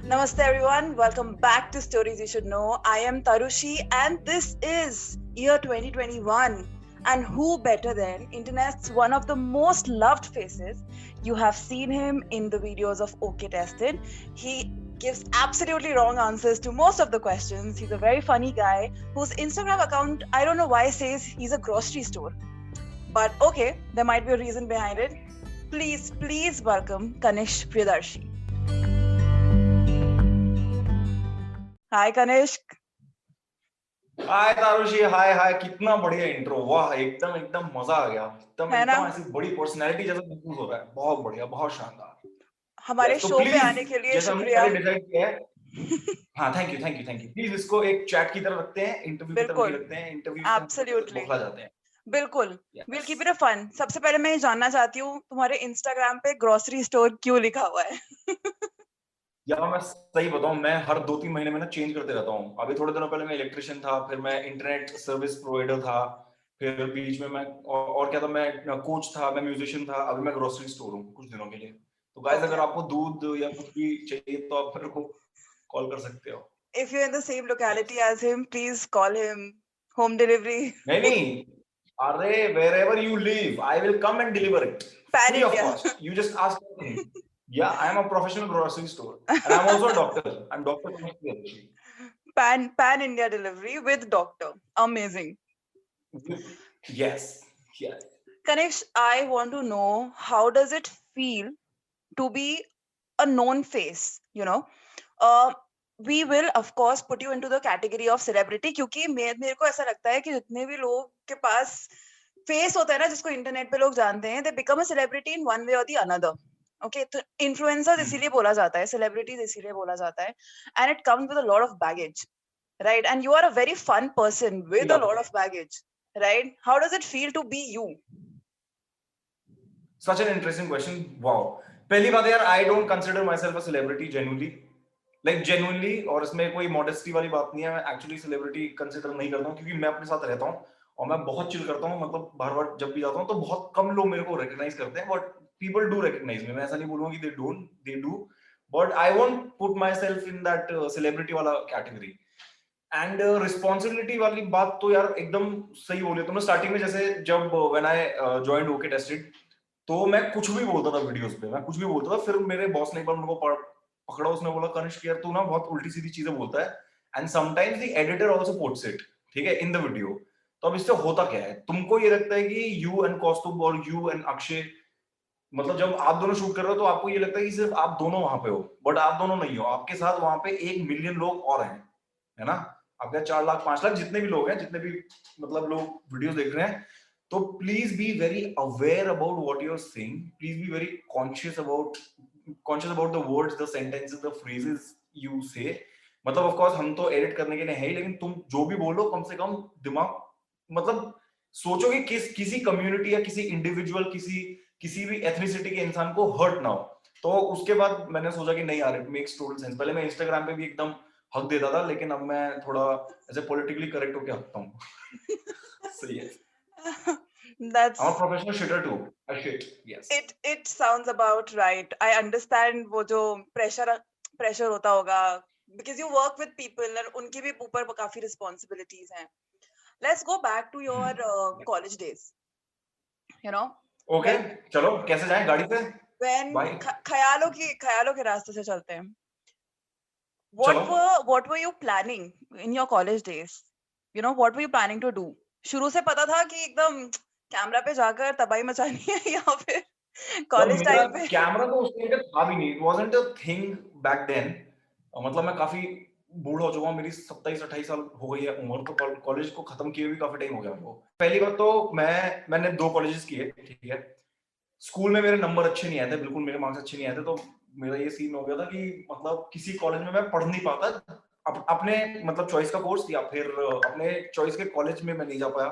Namaste everyone, welcome back to Stories You Should Know. I am Tarushi and this is year 2021. And who better than internet's one of the most loved faces? You have seen him in the videos of OK Tested. He gives absolutely wrong answers to most of the questions. He's a very funny guy whose Instagram account, I don't know why, says he's a grocery store. But okay, there might be a reason behind it. Please welcome Kanish Priyadarshi. Hi Kanishk. हाय तारुषी, हाय हाय। कितना बढ़िया intro, वाह, एकदम एकदम मजा आ गया। एकदम है ना? एकदम ऐसी बड़ी पर्सनैलिटी जैसा महसूस हो रहा है। बहुत बढ़िया, बहुत शानदार। हमारे तो शो पे प्लीज, आने के लिए जैसा हमने शुक्रिया। पहले डिसाइड किया है, हाँ, thank you thank you thank you. Please इसको एक चैट की तरह रखते हैं, इंटरव्यू की तरह नहीं बिल्कुल, रखते हैं। इंटरव्यू से हम लोग एब्सोल्युटली, बौखला जाते हैं। बिल्कुल। We'll yes. keep it a fun. सबसे पहले मैं ये जानना चाहती हूँ तुम्हारे इंस्टाग्राम पे ग्रोसरी स्टोर क्यों लिखा हुआ है? यार मैं सही बताऊं, मैं हर 2-3 महीने में ना चेंज करते रहता हूँ। अभी थोड़े दिनों पहले मैं इलेक्ट्रिशियन था, फिर मैं इंटरनेट सर्विस प्रोवाइडर था, फिर बीच में मैं और क्या था, मैं कोच था, मैं म्यूजिशियन था, अभी मैं ग्रोसरी स्टोर हूँ कुछ दिनों के लिए। तो गाइस, Okay. अगर आपको दूध या कुछ भी चाहिए तो आप मेरे को कॉल कर सकते हो। If you're in the same locality yes. as him, please call him home delivery. नहीं नहीं, अरे wherever you live, I will come and deliver it Pan free of India. cost. You just ask me. Yeah, I am a professional grocery store and I'm also a doctor. I'm Dr. Kamesh Priyadarshi. Pan India delivery with doctor. Amazing. Yes, yes. Kanish, I want to know how does it feel to be a known face, you know? Uh, we will of course put you into the category of celebrity क्योंकि मेरे को ऐसा लगता है कि जितने भी लोग के पास फेस होता है ना जिसको इंटरनेट पे लोग जानते हैं, they become a celebrity in one way or the another. Okay, तो influencers इसीलिए बोला जाता है, celebrities इसीलिए बोला जाता है, and it comes with a lot of baggage, right? And you are a very fun person with a Yeah. lot of baggage, right? How does it feel to be you? Such an interesting question. Wow. पहली बात यार, I don't consider myself a celebrity genuinely. Like genuinely, और इसमें कोई modesty वाली बात नहीं है। मैं actually celebrity consider नहीं करता हूँ क्योंकि मैं अपने साथ रहता हूँ और मैं बहुत chill करता हूँ। मतलब बार-बार जब भी जाता हूँ तो बहुत कम लोग मेरे को recognize करते हैं, but people do recognize me. मैं ऐसा नहीं बोलूँगा कि they don't, they do. But I won't put myself in that celebrity वाला category. एंड रिस्पॉन्सिबिलिटी वाली बात तो यार एकदम सही बोली तुमने। स्टार्टिंग में जैसे जब when I joined okay tested, तो मैं कुछ भी बोलता था वीडियोस पे, मैं कुछ भी बोलता था। फिर मेरे बॉस ने एक बार मेरे को पकड़ा, उसने बोला कनिष्क यार तू ना बहुत उल्टी सीधी चीजें बोलता है and sometimes the editor also puts it, ठीक है, इन द वीडियो। तो अब इससे होता क्या है, तुमको ये लगता है कि यू एंड कौस्तुभ और यू एंड अक्षय, मतलब जब आप दोनों शूट कर रहे हो तो आपको ये लगता है कि सिर्फ आप दोनों वहां पे हो, बट आप दोनों नहीं हो। आपके साथ वहां पे 1 मिलियन लोग और हैं, है ना? आपके 4 लाख 5 लाख जितने भी लोग हैं, जितने भी मतलब लोग वीडियोस देख रहे हैं, तो please be very aware about what you are saying. Please be very conscious about the words, the sentences, the phrases you say. मतलब ऑफ कोर्स हम तो एडिट करने के लिए है ही, लेकिन तुम जो भी बोलो कम से कम दिमाग, मतलब सोचो कि किसी कम्युनिटी या किसी इंडिविजुअल, किसी भी एथनिसिटी के इंसान को हर्ट ना हो। तो उसके बाद मैंने सोचा कि नहीं यार, इट मेक्स टोटल सेंस। पहले मैं इंस्टाग्राम पे भी एकदम हक देता था, लेकिन अब मैं थोड़ा ऐसे पॉलिटिकली करेक्ट होके हकता हूँ। सही है। That's I'm a professional shitter too. I shit. Yes. it sounds about right. I understand वो जो pressure होता होगा because you work with people और उनकी भी ऊपर काफी responsibilities हैं. Let's go back to your college days. You know okay, when चलो कैसे जाएं, गाड़ी से? when bike? ख्यालों के रास्ते से चलते हैं. चलो। What were you planning in your college days? You know, what were you planning to do? शुरू से पता था कि एकदम कैमरा पे जाकर तबाही मचानी है या फिर यार कॉलेज मेरा टाइम पे? कैमरा तो उस टाइम पे था भी नहीं, it wasn't a thing back then. मतलब मैं काफी बूढ़ा हो चुका हूँ, मेरी 27-28 साल हो गई है उम्र, तो कॉलेज को खत्म किए भी काफी टाइम हो गया मेरे को। पहली बात तो मैंने 2 कॉलेजेस किए, ठीक है। स्कूल में मेरे नंबर अच्छे नहीं आए थे, बिल्कुल मेरे मार्क्स अच्छे नहीं आए थे, तो मेरा ये सीन हो गया था कि मतलब किसी कॉलेज में मैं पढ़ नहीं पाता। अपने मतलब चॉइस का कोर्स या फिर अपने चॉइस के कॉलेज में मैं नहीं जा पाया,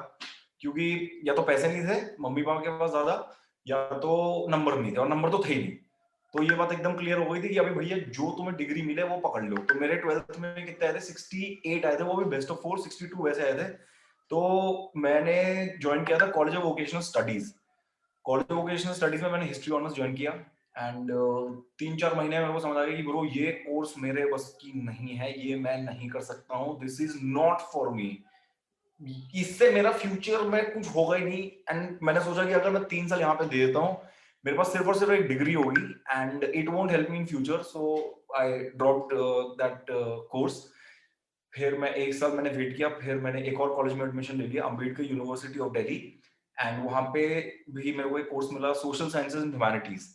क्योंकि या तो पैसे नहीं थे मम्मी पापा के पास ज्यादा, या तो नंबर नहीं थे, और नंबर तो थे ही नहीं। तो ये बात एकदम क्लियर हो गई थी कि अभी भैया जो तुम्हें डिग्री मिले वो पकड़ लो। तो मेरे 12th में कितने आए थे, 68 आए थे, वो भी बेस्ट ऑफ 4, 62 वैसे आए थे। तो मैंने ज्वाइन किया था college of vocational studies. College of vocational studies में मैंने हिस्ट्री ऑनर्स ज्वाइन किया एंड 3-4 महीने में मेरे को समझ आ गया कि ब्रो ये कोर्स मेरे बस की नहीं है, ये मैं नहीं कर सकता हूँ, this is not for me, इससे मेरा फ्यूचर में कुछ होगा ही नहीं। एंड मैंने सोचा कि अगर मैं 3 साल यहाँ पे दे देता हूँ, मेरे पास सिर्फ और सिर्फ एक डिग्री होगी and it won't help me in future, so I dropped that course. फिर मैं 1 साल मैंने वेट किया, फिर मैंने एक और कॉलेज में एडमिशन ले लिया, Ambedkar university of Delhi, and वहां पे भी मेरे को एक कोर्स मिला, सोशल साइंसेज एंड ह्यूमैनिटीज।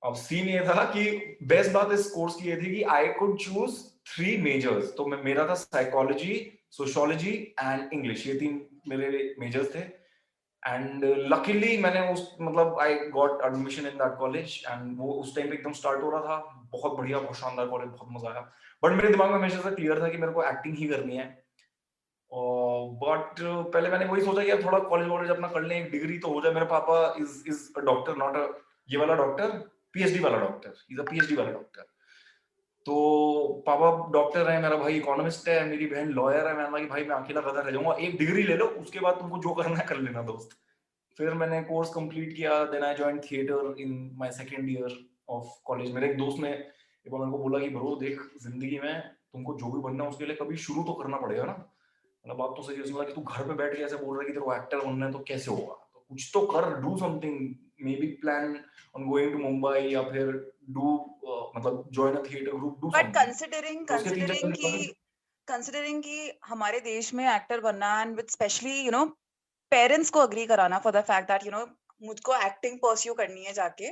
अब सीन ये था कि बेस्ट बात इस कोर्स की ये थी कि आई कुड चूज 3 मेजर्स, तो मैं मेरा था साइकोलॉजी, सोशियोलॉजी एंड इंग्लिश, ये 3 मेरे मेजर्स थे। एंड लकीली मैंने उस मतलब I got admission in that college, and वो उस टाइम पे एकदम स्टार्ट हो रहा था, बहुत बढ़िया, बहुत शानदार कॉलेज, बहुत मजा आया। बट मेरे दिमाग में हमेशा से क्लियर था कि मेरे को एक्टिंग ही करनी है। बट पहले मैंने वही सोचा कि यार थोड़ा कॉलेज वॉलेज अपना कर लें, एक डिग्री तो हो जाए। मेरे पापा is a doctor, not a ये वाला डॉक्टर, पीएचडी वाला डॉक्टर, इज अ पीएचडी वाला डॉक्टर। तो पापा डॉक्टर है, मेरा भाई इकोनॉमिस्ट है, मेरी बहन लॉयर है। मैंने कहा कि भाई मैं अकेला गधा रह जाऊंगा, एक डिग्री ले लो, उसके बाद तुमको जो करना है कर लेना दोस्त। फिर मैंने कोर्स कंप्लीट किया, then I joined theatre in my second year of college. मेरे एक दोस्त ने एक बार मेरे को बोला कि ब्रो देख, जिंदगी में तुमको जो भी बनना है उसके लिए कभी शुरू तो करना पड़ेगा ना। मतलब बात तो सही है। उसने बोला कि तू घर पे बैठ के ऐसे बोल रहा है कि तेरे को एक्टर बनना है, तो कैसे होगा, तो कुछ तो कर, do something, maybe plan on going to Mumbai, या फिर डू मतलब join a theatre group, do but something. Considering तो उसके 3-4 कंसिडरिंग दिन कि बाद कंसिडरिंग कि हमारे देश में एक्टर बनना एंड विद स्पेशली पेरेंट्स को अग्री कराना फॉर द फैक्ट दैट मुझको एक्टिंग परस्यू करनी है जाके,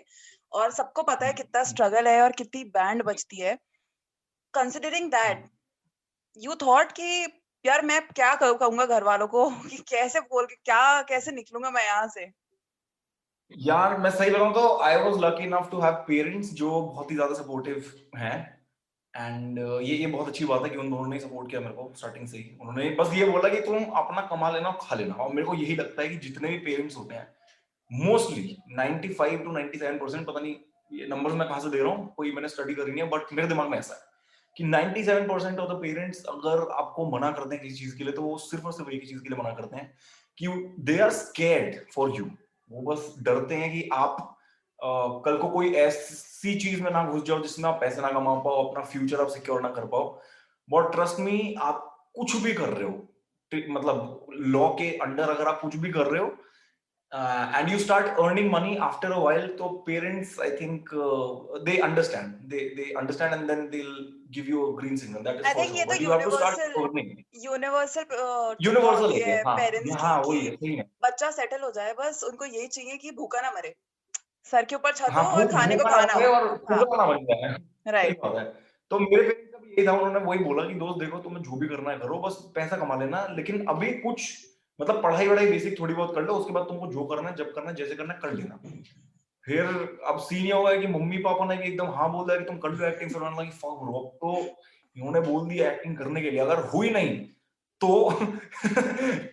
और सबको पता है कितना स्ट्रगल है और कितनी बैंड बजती है। कंसिडरिंग दैट, यू थॉट कि यार मैं क्या कहूंगा घर वालों को कि कैसे बोल के क्या कैसे निकलूंगा मैं यहाँ से? यार मैं सही बताऊं तो I was lucky enough to have parents जो बहुत ही ज्यादा सपोर्टिव हैं। एंड ये बहुत अच्छी बात है कि उन दोनों ने सपोर्ट किया मेरे को स्टार्टिंग से ही। उन्होंने बस ये बोला कि तुम अपना कमा लेना और खा लेना। और मेरे को यही लगता है कि जितने भी पेरेंट्स होते हैं, मोस्टली 95 to 97%, पता नहीं ये नंबर्स मैं कहां से दे रहा हूँ, कोई मैंने स्टडी करी नहीं है, बट मेरे दिमाग में ऐसा है कि 97% ऑफ द पेरेंट्स अगर आपको मना करते हैं किसी चीज के लिए, तो वो सिर्फ और सिर्फ एक ही चीज के लिए मना करते हैं कि they are scared for you. वो बस डरते हैं कि आप कल को कोई ऐसी चीज में ना घुस जाओ जिसमें आप पैसे ना कमा पाओ, अपना फ्यूचर आप सिक्योर ना कर पाओ। बट ट्रस्ट मी, आप कुछ भी कर रहे हो, मतलब लॉ के अंडर अगर आप कुछ भी कर रहे हो, and you start earning money after a while, so parents, I think, they understand and then they'll give you a green signal, that is I for think ये sure, तो but you have to start universal earning। Universal चिंता universal होती है है ये, हाँ parents की हाँ कि वही है, सही है। बच्चा सेटल हो जाए, बस उनको यही चाहिए कि भूखा ना मरे, सर के ऊपर छत हाँ, हो और खाने को भूखा ना खाना मरे हो। और हाँ, फूका ना बन जाए। सही राइट। बात है। तो मेरे पेरेंट्स का भी यही था, उन्होंने वही बोला कि दोस्त देखो, तुम्हें जो भी करना है करो, बस पैसा कमा लेना, लेकिन अभी कुछ मतलब पढ़ाई वढ़ाई बेसिक थोड़ी बहुत कर लो, उसके बाद तुमको जो करना है, जब करना है, जैसे करना है, कर लेना। फिर अब सीन ये हुआ है कि मम्मी पापा ने भी एकदम हाँ बोल दिया कि तुम कर लो एक्टिंग। फिर उन्होंने लगा कि फक ब्रो, अब तो इन्होंने बोल दिया एक्टिंग करने के लिए, अगर हुई नहीं तो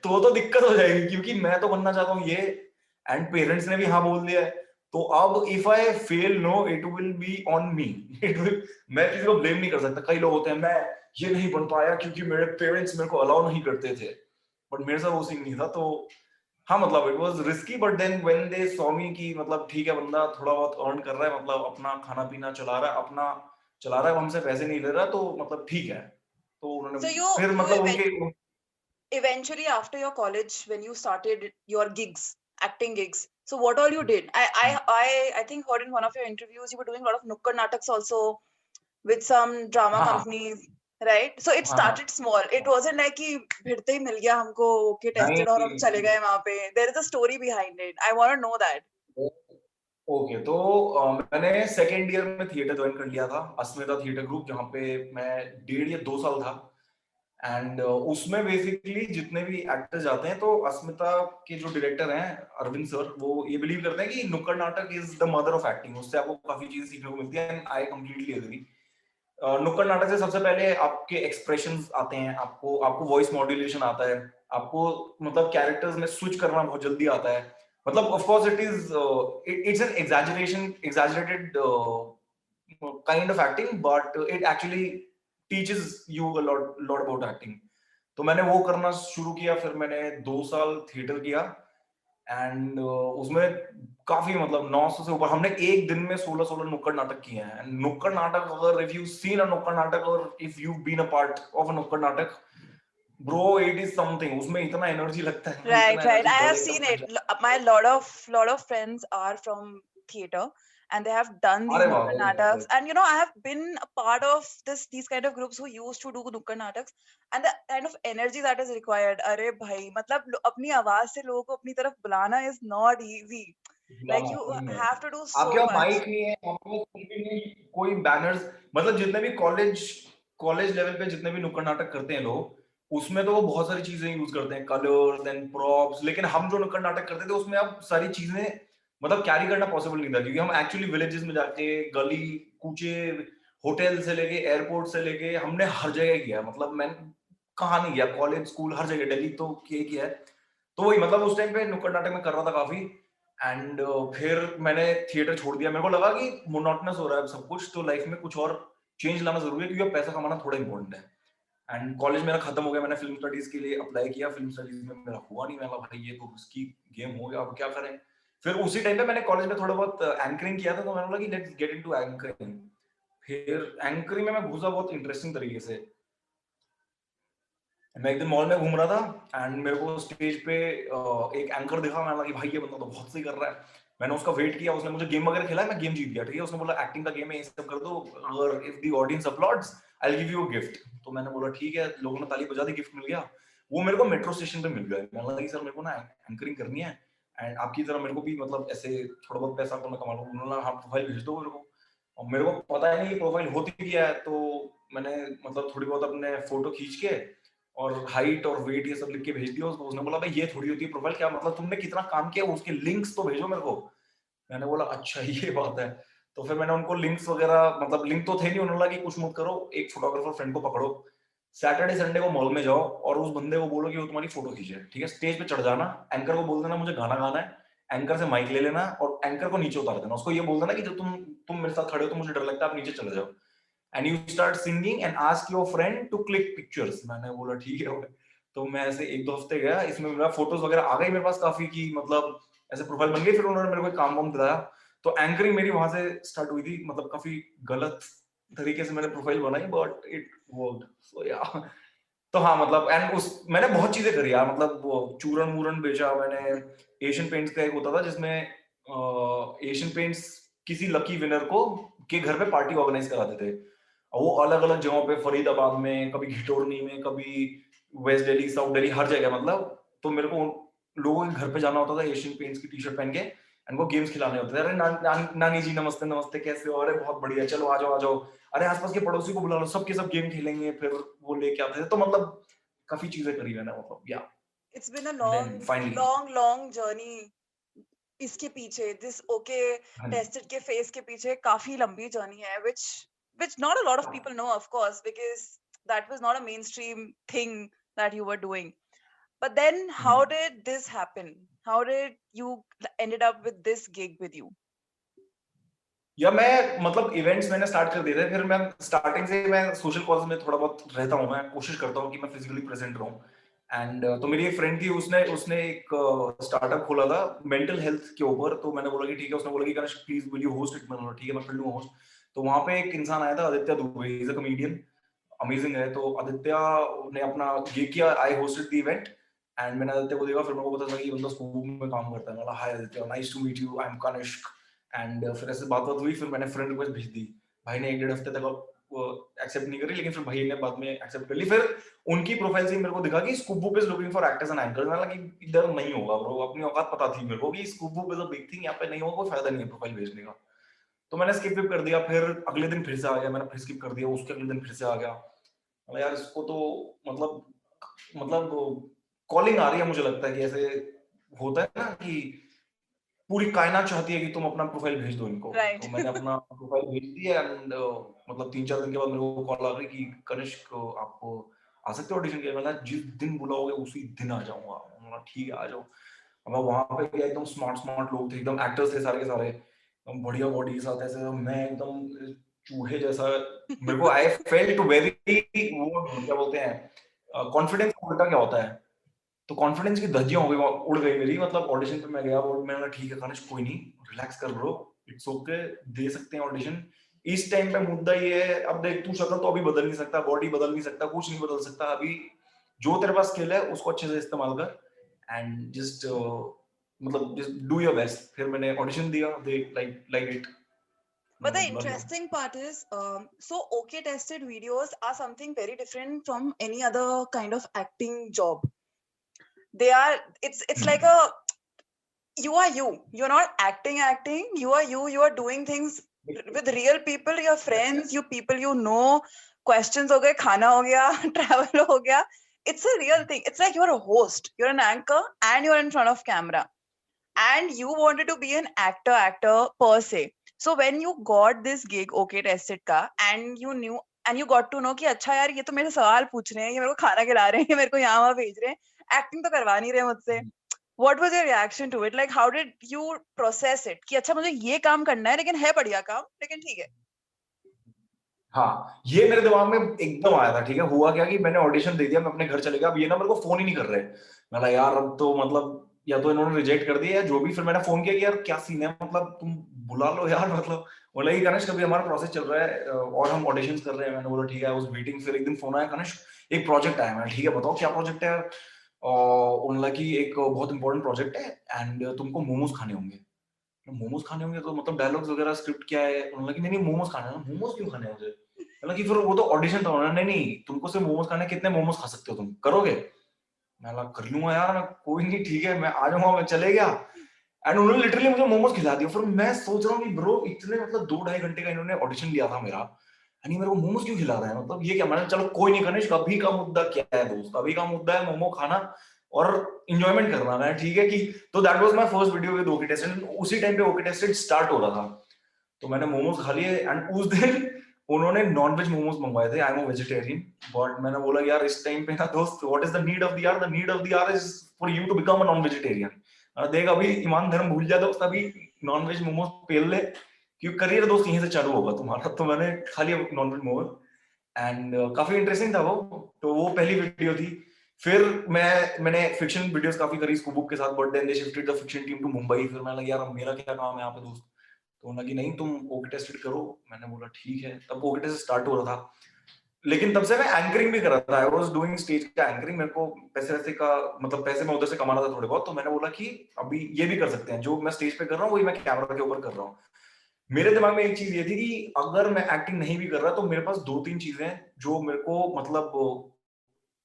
तो दिक्कत हो जाएगी, क्योंकि मैं तो बनना चाहता हूँ ये, एंड पेरेंट्स ने भी हाँ बोल दिया है। तो अब if I fail, no, it will be on me. It will, मैं किसी को ब्लेम नहीं कर सकता। कई लोग होते हैं, मैं ये नहीं बन पाया क्योंकि मेरे पेरेंट्स मेरे को अलाउ नहीं करते थे, बट मेरे साथ वो सीन नहीं था। तो हाँ, मतलब it was risky, but then when they saw me कि मतलब ठीक है, बंदा थोड़ा बहुत अर्न कर रहा है, मतलब अपना खाना पीना चला रहा है, अपना चला रहा है, हमसे पैसे नहीं ले रहा, तो मतलब ठीक है। तो उन्होंने So you फिर you मतलब उनके eventually after your college when you started your gigs, acting gigs, so what all you did? I think heard in one of your interviews you were doing a lot of nukkad nataks also with some drama हाँ हाँ companies, right? So it हाँ हाँ started small. It wasn't like कि भिड़ते ही मिल गया हमको, okay tested और हम चले नहीं। गए वहां पे. There is a story behind it. I want to know that. Okay, तो मैंने सेकेंड ईयर में थिएटर ज्वाइन कर लिया था, अस्मिता थिएटर ग्रुप, जहाँ पे मैं 1.5 या 2 साल था। एंड उसमें बेसिकली जितने भी एक्टर्स जाते हैं, तो अस्मिता के जो डायरेक्टर हैं अरविंद सर, वो ये बिलीव करते हैं कि नुक्कड़ नाटक is the mother of acting. उससे आपको काफी चीजें सीखने को मिलती है, एंड आई कंप्लीटली एग्री। नुक्कड़ नाटक से सबसे पहले आपके एक्सप्रेशंस आते हैं, आपको आपको वॉइस मॉड्यूलेशन आता है, आपको मतलब कैरेक्टर्स में स्विच करना बहुत जल्दी आता है। मतलब of course it's an exaggerated kind of acting, but it actually teaches you a lot about acting. तो मैंने वो करना शुरू किया, फिर मैंने 2 साल थिएटर किया, एंड उसमें काफी मतलब 900 से ऊपर हमने एक दिन में 16 नुक्कड़ नाटक किए हैं. नुक्कड़ नाटक, अगर if you seen a nukkad natak और if you been a part of a nukkad natak, bro it is something. उसमें इतना एनर्जी लगता है ना, Right, इतना right. एनर्जी I डर have एकदम seen हट it. जाता My lot of friends are from theater, and they have done है. these अरे वाह, nukkad very nataks. nice. And I have been a part of these kind of groups who used to do nukkad nataks, and the kind of energy that is required. अरे भाई, मतलब अपनी आवाज से लोगों को अपनी तरफ बुलाना is not easy. Like बुलाना you सही में. have to do so आपके पास much. माइक नहीं है, आपके पास कुछ भी नहीं, कोई बैनर्स, मतलब जितने भी कॉलेज लेवल पे जितने भी नुक्कड़ नाटक करते हैं लोग, उसमें तो वो बहुत सारी चीजें यूज करते हैं, कलर्स एंड प्रॉप्स. लेकिन हम जो नुक्कड़ नाटक करते थे उसमें अब सारी चीजें मतलब कैरी करना पॉसिबल नहीं था, क्योंकि हम एक्चुअली विलेजेस में जाके गली कूचे, होटल से लेके एयरपोर्ट से लेके हमने हर जगह किया. मतलब मैं कहाँ नहीं गया, कॉलेज स्कूल हर जगह, दिल्ली तो किया है. तो वही मतलब उस टाइम पे नुक्कड़ नाटक में कर रहा था काफी. एंड फिर मैंने थिएटर छोड़ दिया. मेरे को लगा कि मोनोटोनस हो रहा है सब कुछ, तो लाइफ में कुछ और चेंज लाना जरूरी है, क्योंकि अब पैसा कमाना थोड़ा इंपॉर्टेंट है. एंड कॉलेज मेरा खत्म हो गया, मैंने फिल्म स्टडीज के लिए अप्लाई किया. फिल्म स्टडीज में मेरा हुआ नहीं. मैं कहा भाई ये तो रिस्की गेम हो गया, अब क्या करें. फिर उसी टाइम पे मैंने कॉलेज में थोड़ा बहुत एंकरिंग किया था, तो मैंने बोला कि लेट्स गेट इनटू एंकरिंग. फिर एंकरिंग में मैं घुसा बहुत इंटरेस्टिंग तरीके से. मैं एक दिन मॉल में घूम रहा था एंड मेरे को स्टेज पे एक एंकर दिखा. मैंने लगा कि भाई ये बंदा तो बहुत सही कर रहा है. मैंने उसका वेट किया, उसने मुझे गेम वगैरह खिलाया, मैं गेम जीत गया. ठीक है, उसने बोला एक्टिंग का गेम है, ये सब कर दो, अगर if the audience uploads I will give you a gift. तो मैंने बोला ठीक है, लोगों ने ताली बजा दी, गिफ्ट मिल गया. वो मेरे को मेट्रो स्टेशन पे मिल गया. मैंने लगा कि सर मेरे को ना एंकरिंग करनी है एंड आपकी तरह मेरे को भी मतलब ऐसे थोड़ा बहुत पैसा तो मैं कमा लूं. उन्होंने कहा प्रोफाइल भेज दो मेरे को. और मेरे को पता ही नहीं प्रोफाइल होती क्या है, तो मैंने मतलब थोड़ी बहुत अपने फोटो खींच के और हाइट और वेट ये सब लिख के भेज दिया उसको. उसने बोला भाई ये थोड़ी होती है प्रोफाइल, क्या मतलब तुमने कितना काम किया, उसके लिंक्स तो भेजो मेरे को. मैंने बोला अच्छा ये बात है. तो फिर मैंने उनको लिंक्स वगैरह, मतलब लिंक तो थे नहीं. उन्होंने बोला कि कुछ मत करो, एक फोटोग्राफर फ्रेंड को पकड़ो, सैटरडे संडे को मॉल में जाओ और उस बंदे को बोलो कि वो तुम्हारी फोटो खींचे. ठीक है, स्टेज पे चढ़ जाना, एंकर को बोल देना मुझे गाना गाना है, एंकर से माइक ले लेना और एंकर को नीचे उतार देना. उसको ये बोल देना कि जब तुम मेरे साथ खड़े हो तो मुझे डर लगता है, आप नीचे चले जाओ. And you start singing and ask your friend to click pictures. मैंने बोला ठीक है. तो मैं ऐसे 1-2 हफ्ते गया, इसमें मेरा फोटोज वगैरह आ गई मेरे पास काफी, की मतलब ऐसे प्रोफाइल बन गई. फिर उन्होंने मेरे को एक काम वाम दिलाया, तो एंकरिंग मेरी वहां से स्टार्ट हुई थी. मतलब काफी गलत तरीके से मैंने प्रोफाइल बनाई, बट इट वर्कड. सो या, तो हाँ मतलब एंड उस मैंने बहुत चीजें करी यार. मतलब वो चूरन वूरन बेचा मैंने. एशियन पेंट्स का एक होता था जिसमें एशियन पेंट्स किसी लकी विनर को के घर पे पार्टी ऑर्गेनाइज कराते थे. और वो अलग अलग जगहों पे, फरीदाबाद में, कभी घिटोरनी में, कभी वेस्ट दिल्ली, साउथ दिल्ली, हर जगह मतलब. तो मेरे को लोगों के घर पे जाना होता था एशियन पेंट्स की टी शर्ट पहन के, एंड वो गेम्स खिलाने होते थे. अरे नानी जी नमस्ते नमस्ते, कैसे हो, अरे बहुत बढ़िया, चलो आ जाओ आ जाओ, अरे आसपास के पड़ोसी को बुला लो, सबके सब गेम खेलेंगे. फिर वो लेके आते थे. तो मतलब काफी चीजें करी मैंने, मतलब या. It's been a then long, finally, long, long journey. इसके पीछे दिस ओके हाँ जी, टेस्टेड के फेस के पीछे काफी लंबी जर्नी है which not a lot of people know, of course, because that was not a mainstream thing that you were doing. But then how did this happen? How did you ended up with this gig with you? या मैं मतलब events मैंने start कर दिए थे. फिर मैं starting से मैं सोशल कॉज में थोड़ा बहुत रहता हूँ. मैं कोशिश करता हूँ कि मैं फिजिकली प्रेजेंट रहूँ. एंड तो मेरी एक फ्रेंड थी, उसने उसने एक स्टार्टअप खोला था मेंटल हेल्थ के ऊपर. तो मैंने बोला कि ठीक है. उसने बोला कि Kanishk please will you host it. मैंने बोला ठीक है, मैं कर लूंगा होस्ट. तो वहां पे एक इंसान आया था, Aditya Dubey, he is a comedian, amazing है. तो आदित्य ने अपना गिग किया, आई होस्टेड द इवेंट. एंड मैंने आदित्य को देखा, फिर मेरे को पता चला कि ये बंदा स्कूल में काम करता है. मैं बोला hi Aditya, nice to meet you, I am Kanishk. And फिर ऐसे बात बात हुई. फिर मैंने फ्रेंड रिक्वेस्ट भेज दी. भाई ने 1-1.5 हफ्ते तक वो एक्सेप्ट नहीं करी, लेकिन फिर भाई ने बाद में एक्सेप्ट कर ली. फिर उनकी प्रोफाइल से मेरे को दिखा कि scoop book is looking for actors and anchors. मैंने लगा कि इधर नहीं होगा ब्रो. अपनी औकात पता थी मेरे को कि scoop book is a big thing, यहाँ पे नहीं होगा, कोई फायदा नहीं है प्रोफाइल भेजने का. तो मैंने स्किप कर दिया. फिर अगले दिन फिर से आ गया, मैंने फिर स्किप कर दिया. उसके अगले दिन फिर से आ गया. यार इसको तो मतलब कॉलिंग आ रही है. मुझे लगता है कि ऐसे होता है ना कि पूरी कायनात चाहती है कि तुम अपना प्रोफाइल भेज दो इनको. Right. तो मैंने अपना प्रोफाइल भेज दिया. एंड मतलब 3-4 दिन के बाद मेरे को कॉल आ गई कि कनिष्क आपको आ सकते हो ऑडिशन के लिए. मैंने जिस दिन बुलाओगे उसी दिन आ जाऊंगा. मैंने ठीक है आ जाओ. अब मैं वहां पे गया, एकदम स्मार्ट स्मार्ट लोग थे, एकदम एक्टर्स थे सारे के सारे, एकदम बढ़िया बॉडी के साथ. ऐसे मैं एकदम चूहे जैसा. मेरे को आई फेल्ट वेरी, वो क्या बोलते हैं, कॉन्फिडेंस उल्टा क्या होता है, तो कॉन्फिडेंस की धज्जियां हो गई, उड़ गई मेरी। मतलब ऑडिशन पे मैं गया और मैंने कहा ठीक है कनिष्क, कोई नहीं, रिलैक्स कर ब्रो, इट्स ओके, दे सकते हैं ऑडिशन। इस टाइम पे मुद्दा ये है, अब देख तू शक्ल तो अभी बदल नहीं सकता, बॉडी बदल नहीं सकता, कुछ नहीं बदल सकता अभी। जो तेरे पास स्किल है उसको अच्छे से इस्तेमाल कर एंड जस्ट मतलब जस्ट डू योर बेस्ट। फिर मैंने ऑडिशन दिया, दे लाइक इट, But मैंने the बुला लिया। interesting part is, so OK tested videos are something very different from any other kind of acting job. They are, it's like a, you are you. You're not acting. You are you. You are doing things with real people, your friends, you people you know. Questions हो गए, खाना हो गया, travel हो गया. It's a real thing. It's like you're a host, you're an anchor, and you're in front of camera. And you wanted to be an actor per se. So when you got this gig, OK Tested का, and you knew and you got to know कि अच्छा यार ये तो मेरे सवाल पूछ रहे हैं, ये मेरे को खाना खिला रहे हैं, ये मेरे को यहाँ वहाँ भेज रहे हैं, एक्टिंग तो करवा नहीं रहे मुझसे. What was your reaction to it? Like how did you process it? कि अच्छा मुझे ये काम करना है, लेकिन है बढ़िया काम, लेकिन ठीक है. हाँ, ये मेरे दिमाग में एकदम आया था, ठीक है। हुआ क्या कि मैंने ऑडिशन दे दिया, मैं अपने घर चले गया। अब ये ना मेरे को फोन ही नहीं कर रहे। मैं कहा यार अब तो मतलब या तो इन्होंने रिजेक्ट कर दिया या जो भी। फिर मैंने फोन किया कि यार क्या सीन है, मतलब तुम बुला लो यार। मतलब बोला कि कनिष्क कभी हमारा प्रोसेस चल रहा है और हम ऑडिशंस कर रहे हैं। मैंने बोला ठीक है, आई वाज वेटिंग। फिर एक दिन फोन आया, कनिष्क एक प्रोजेक्ट आया। मैंने ठीक है बताओ क्या प्रोजेक्ट है यार। और उन्होंने कहा कि एक बहुत इंपॉर्टेंट प्रोजेक्ट है एंड तुमको मोमोज खाने होंगे। मोमोज खाने होंगे तो मतलब डायलॉग्स वगैरह स्क्रिप्ट क्या है। उन्होंने कहा नहीं मोमोज खाने हैं। मोमोज क्यों खाने हैं मुझे। मतलब कि फिर वो तो ऑडिशन था। उन्होंने नहीं तुमको सिर्फ मोमोज खाने, कितने मोमोज खा सकते हो तुम, करोगे। मैं बोला कर लूंगा यार मैं, कोई नहीं ठीक है मैं आ जाऊंगा। मैं चले गया एंड उन्होंने लिटरली मुझे मोमोज खिला दिया। फिर मैं सोच रहा हूँ कि ब्रो इतने मतलब 2-2.5 घंटे का इन्होंने ऑडिशन लिया था मेरा, यानी मेरे को मोमोज क्यों खिला रहे हैं, मतलब ये क्या। मैंने चलो कोई नहीं कनिष्क, अभी का मुद्दा क्या है दोस्त, अभी का मुद्दा है मोमो खाना और इंजॉयमेंट करना है, ठीक है कि। तो that was my first video with okay tested. उसी टाइम पे ओके टेस्टेड स्टार्ट हो रहा था। तो मैंने मोमोज खा लिए एंड उस दिन उन्होंने नॉन वेज मोमोज मंगवाए थे। I am a vegetarian but मैंने बोला यार इस टाइम पे ना दोस्त, what is the need of the hour. The need of the hour is for you to become a non vegetarian. देख अभी ईमान धर्म भूल जा दोस्त, अभी नॉन वेज मोमोज पेल ले, क्योंकि करियर दोस्त यहीं से चालू होगा तुम्हारा। तो मैंने खा लिया नॉन वेज मोमोज एंड काफी इंटरेस्टिंग था वो। तो वो पहली वीडियो थी। फिर मैंने फिक्शन वीडियोस काफी करी स्कूबुक के साथ, but then they shifted the fiction team to Mumbai. फिर मैं लगा यार अब मेरा क्या काम है यहाँ पे दोस्त। तो उन्होंने कि नहीं तुम ओके टेस्टेड करो। मैंने बोला ठीक है। तब ओके टेस्ट स्टार्ट हो रहा था, लेकिन तब से मैं एंकरिंग भी कर रहा था। आई वाज डूइंग स्टेज का एंकरिंग। मेरे को पैसे वैसे का मतलब पैसे मैं उधर से कमा रहा था थोड़े बहुत। तो मैंने बोला कि अभी ये भी कर सकते हैं, जो मैं स्टेज पे कर रहा हूँ वही मैं कैमरा के ऊपर कर रहा हूँ। मेरे दिमाग में एक चीज ये थी कि अगर मैं एक्टिंग नहीं भी कर रहा तो मेरे पास 2-3 चीजें हैं जो मेरे को मतलब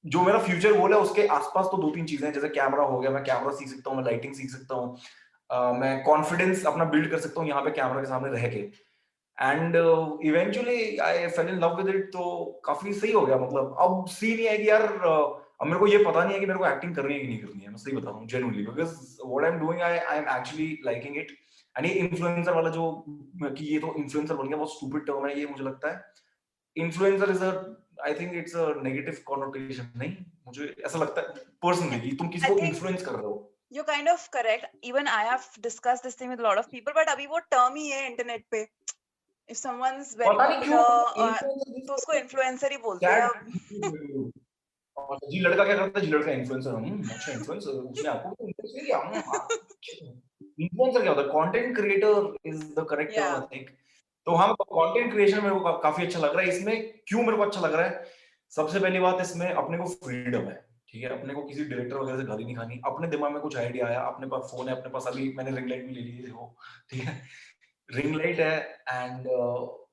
जो मेरा फ्यूचर गोल है उसके आसपास। तो 2-3 चीजें हैं, जैसे कैमरा हो गया, मैं कैमरा सीख सकता हूँ, मैं लाइटिंग सीख सकता हूँ, मैं कॉन्फिडेंस अपना बिल्ड कर सकता हूँ यहाँ पे कैमरा के सामने रह के। And eventually I fail in love with it. तो काफी सही हो गया। मतलब अब सीन ये है कि यार अब मेरे को ये पता नहीं है कि मेरे को एक्टिंग करनी है कि नहीं करनी है। मैं सही बता रहा हूँ genuinely, because what I am doing I am actually liking it. And ये इन्फ्लुएंसर वाला जो कि ये तो इन्फ्लुएंसर बन गया, बहुत स्टूपिड टर्म है ये मुझे लगता है। Influencer is a, I think it's a negative connotation. नहीं, मुझे ऐसा लगता है पर्सनली कि तुम किसी I को think इन्फ्लुएंस कर रहे हो। you're kind of correct. Even I have discussed this thing with a lot of people, but अभी वो term ही है internet पे. If someone's very पता नहीं क्यों popular, तो उसको इन्फ्लुएंसर influencer ही बोलते हैं अब. चैट जी लड़का क्या करता है, जी लड़का इन्फ्लुएंसर। अच्छा इन्फ्लुएंसर, उसने आपको इन्फ्लुएंस किया। इन्फ्लुएंसर क्या होता है, content creator is the correct term Yeah. I think. तो हाँ, कंटेंट क्रिएशन मेरे को काफी अच्छा लग रहा है। इसमें क्यों मेरे को अच्छा लग रहा है, सबसे पहली बात इसमें अपने को फ्रीडम है, ठीक है। अपने को किसी डायरेक्टर वगैरह से गाली नहीं खानी। अपने दिमाग में कुछ आइडिया आया, अपने पास फोन है, अपने पास अभी मैंने रिंग लाइट भी ले ली है, देखो ठीक है। रिंग लाइट है एंड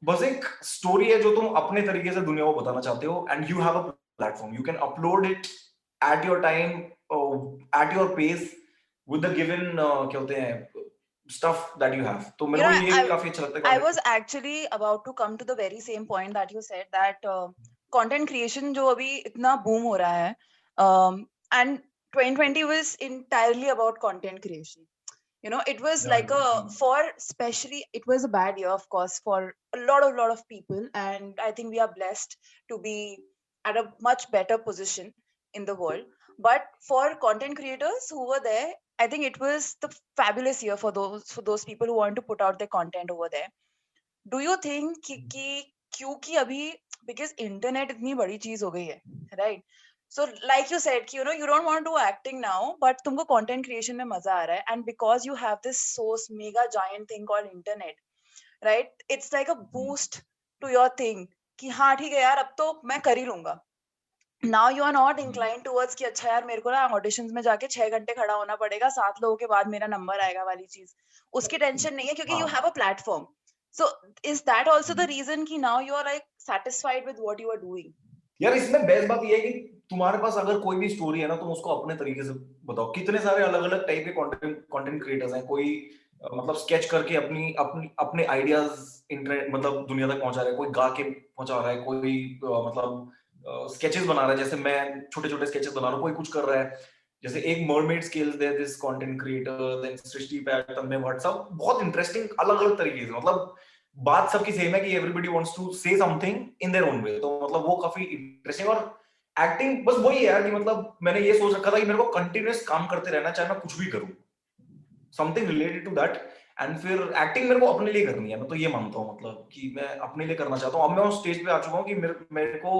बस एक स्टोरी है जो तुम अपने तरीके से दुनिया को बताना चाहते हो and you have a platform, you can upload it at your time, at your pace, with the given क्या होते हैं स्टफ दैट यू हैव। तो You मेरे know, को ये काफी अच्छा लगता I है was actually about to come to the very same point that you said that content creation जो अभी इतना boom हो रहा है, and 2020 was entirely about content creation. You know, it was like a for especially it was a bad year, of course, for a lot of people, and I think we are blessed to be at a much better position in the world. But for content creators who were there, I think it was the fabulous year for those people who want to put out their content over there. Do you think कि क्योंकि अभी because internet इतनी बड़ी चीज हो गई है, right? So like you said कि you don't want to do acting now, but तुमको content creation में मजा आ रहा है, and because you have this source mega giant thing called internet, right? It's like a boost to your thing कि हाँ ठीक है यार, अब तो मैं कर ही लूंगा. Now you are not inclined towards कि अच्छा यार मेरे को ना ऑडिशंस में जाके 6 घंटे खड़ा होना पड़ेगा, 7 लोगों के बाद मेरा नंबर आएगा वाली चीज, उसकी टेंशन नहीं है क्योंकि you have a platform. So is that also the reason कि now you are like satisfied with what you are doing? यार इसमें बेस्ट बात ये है कि तुम्हारे पास अगर कोई भी स्टोरी है ना, तुम उसको अपने तरीके से बताओ. कितने सारे अलग अलग टाइप के कंटेंट क्रिएटर्स हैं. कोई मतलब स्केच करके अपनी अपनी अपने आइडियाज इंटरनेट मतलब दुनिया तक पहुंचा रहा है, कोई गा के पहुंचा रहा है, कोई मतलब स्केचेस बना रहा है, जैसे मैं छोटे छोटे स्केचेस बना रहा हूँ, कोई कुछ कर रहा है. जैसे एक mermaid scales there this content creator, then Srishti pattern में व्हाट्सएप, बहुत इंटरेस्टिंग अलग अलग तरीके से. मतलब बात सबकी सेम है कि everybody wants to say something in their own way. तो मतलब वो काफी इंटरेस्टिंग. और एक्टिंग बस वही है यार कि मतलब मैंने ये सोच रखा था कि मेरे को कंटिन्यूअस काम करते रहना, चाहे मैं कुछ भी करूं, something related to that. And फिर एक्टिंग मेरे को अपने लिए करनी है. मैं तो ये मानता हूँ मतलब कि मैं अपने लिए करना चाहता हूँ. अब मैं उस स्टेज पे आ चुका हूँ कि मेरे को,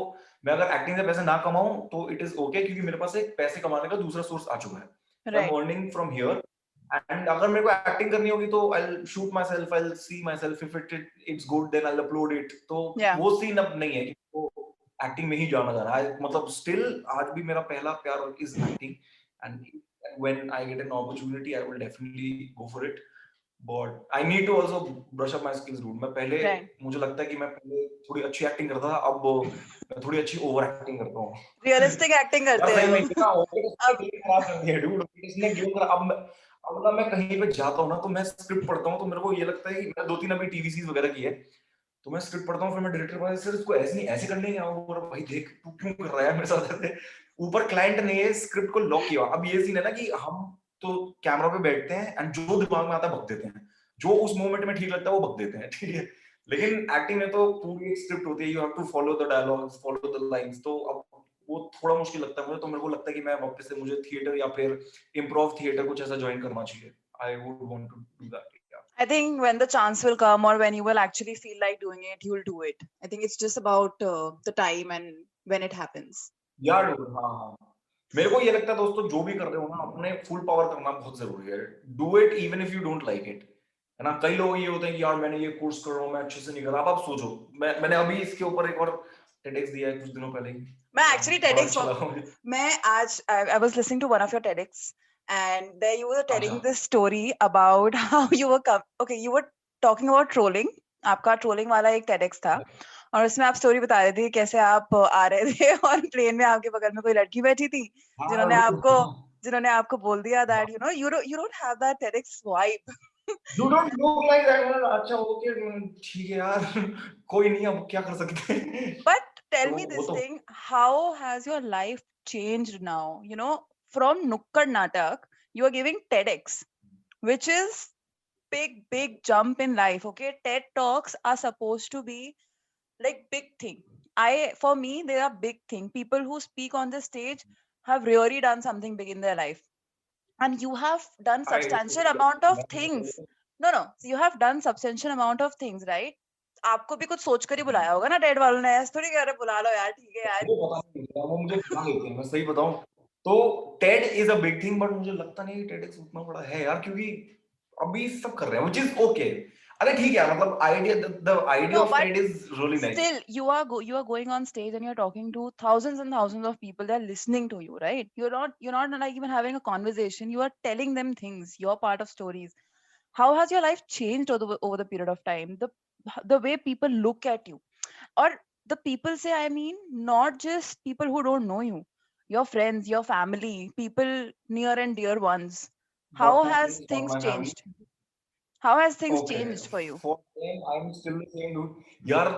मैं अगर एक्टिंग से पैसे ना कमाऊं तो इट इज ओके, क्योंकि मेरे पास एक पैसे कमाने का दूसरा सोर्स आ चुका है. I am Right. Earning from here. And अगर मेरे को एक्टिंग करनी होगी तो I will shoot myself, I will see myself, if it's good then I will upload it. तो Yeah. वो सीन अब नहीं है कि वो एक्टिंग में ही जाना जा रहा है. मतलब स्टिल आज भी मेरा पहला प्यार is acting. And when I get an opportunity I will definitely go for it. But I need to also brush up my skills dude. मैं पहले, Right. मुझे लगता है कि मैं पहले थोड़ी अच्छी एक्टिंग करता था, अब मैं थोड़ी अच्छी ओवर एक्टिंग करता हूँ. Realistic acting यार करते सही में हो इतना ओवर अब. गेम खराब कर दिया डूड. इसने गेम खराब. अब ना मैं कहीं पे जाता हूँ ना तो मैं स्क्रिप्ट पढ़ता हूँ, तो मेरे को ये लगता है कि मैंने 2-3 अभी टीवी सीरीज वगैरह की है, तो मैं स्क्रिप्ट पढ़ता हूँ, फिर मैं डायरेक्टर को, सर इसको ऐसे नहीं ऐसे करने हैं. और भाई देख तू क्यों कर रहा है मेरे साथ ऐसे. ऊपर क्लाइंट ने ये स्क्रिप्ट को लॉक किया. अब ये सीन है ना कि हम तो कैमरा पे बैठते हैं एंड जो दिमाग में आता है बक देते हैं, जो उस मोमेंट में ठीक लगता है वो बक देते हैं, ठीक है. लेकिन एक्टिंग में तो पूरी एक स्क्रिप्ट होती है, you have to follow the dialogues, follow the lines. तो अब वो थोड़ा मुश्किल लगता है मुझे. तो मेरे को लगता है कि मैं वापस से, मुझे थिएटर या फिर इम्प्रोव थिएटर कुछ ऐसा ज्वाइन करना चाहिए. I would want to do that. I think when the chance will come or when you will actually feel like doing it, you'll do it. I think it's just about the time and when it happens. यार हाँ हाँ, मेरे को ये लगता है दोस्तों, जो भी कर रहे हो ना, अपने फुल पावर करना बहुत जरूरी है. Do it even if you don't like it, है ना. कई लोग ये होते हैं कि यार मैंने ये कोर्स कर रहा हूँ, मैं अच्छे से नहीं कर रहा. अब आप सोचो, मैंने अभी इसके ऊपर एक और TEDx दिया है कुछ दिनों पहले ही. मैं actually बड़ा TEDx अच्छा लगा मुझे. मैं आज I was listening to one of your TEDx and there you were telling अच्छा. this story about how you were you were talking about trolling. आपका ट्रोलिंग वाला एक TEDx था और उसमें आप स्टोरी बता रहे थे कैसे आप आ रहे थे और प्लेन में आपके बगल में कोई लड़की बैठी थी जिन्होंने आपको बोल दिया that you don't have that TEDx vibe. You don't look like that man. अच्छा ओके ठीक है यार. कोई नहीं, अब क्या कर सकते हैं. But tell तो me वो this तो thing, how has your life changed now? From Nukkad Natak, you are giving TEDx, which is big jump in life. Okay, TED Talks are supposed to be like big thing. For me, they are big thing. People who speak on the stage have really done something big in their life, and you have done I substantial amount of things. No, you have done substantial amount of things, right? आपको भी कुछ सोच कर ही बुलाया होगा ना Ted वालों ने, ऐसे थोड़ी कह रहे बुला लो यार, ठीक है यार. वो पता नहीं, वो मुझे बुला लेते हैं, मैं सही बताऊं तो. Ted is a big thing, but मुझे लगता नहीं TEDx उतना बड़ा है यार, क्योंकि अभी सब कर रहे हैं, व्हिच इज ओके. अरे ठीक है, मतलब idea No, of but TED is really nice. still, you are going on stage and you're talking to thousands and thousands of people. They're listening to you, right? You're not like even having a conversation. You are telling them things. You're part of stories. How has your life changed over the period of time? The way people look at you, or the people say, I mean, not just people who don't know you, your friends, your family, people near and dear ones. How Not my has friends, not things my family. changed? How has things Okay, changed for you? for them I'm still the same dude. यार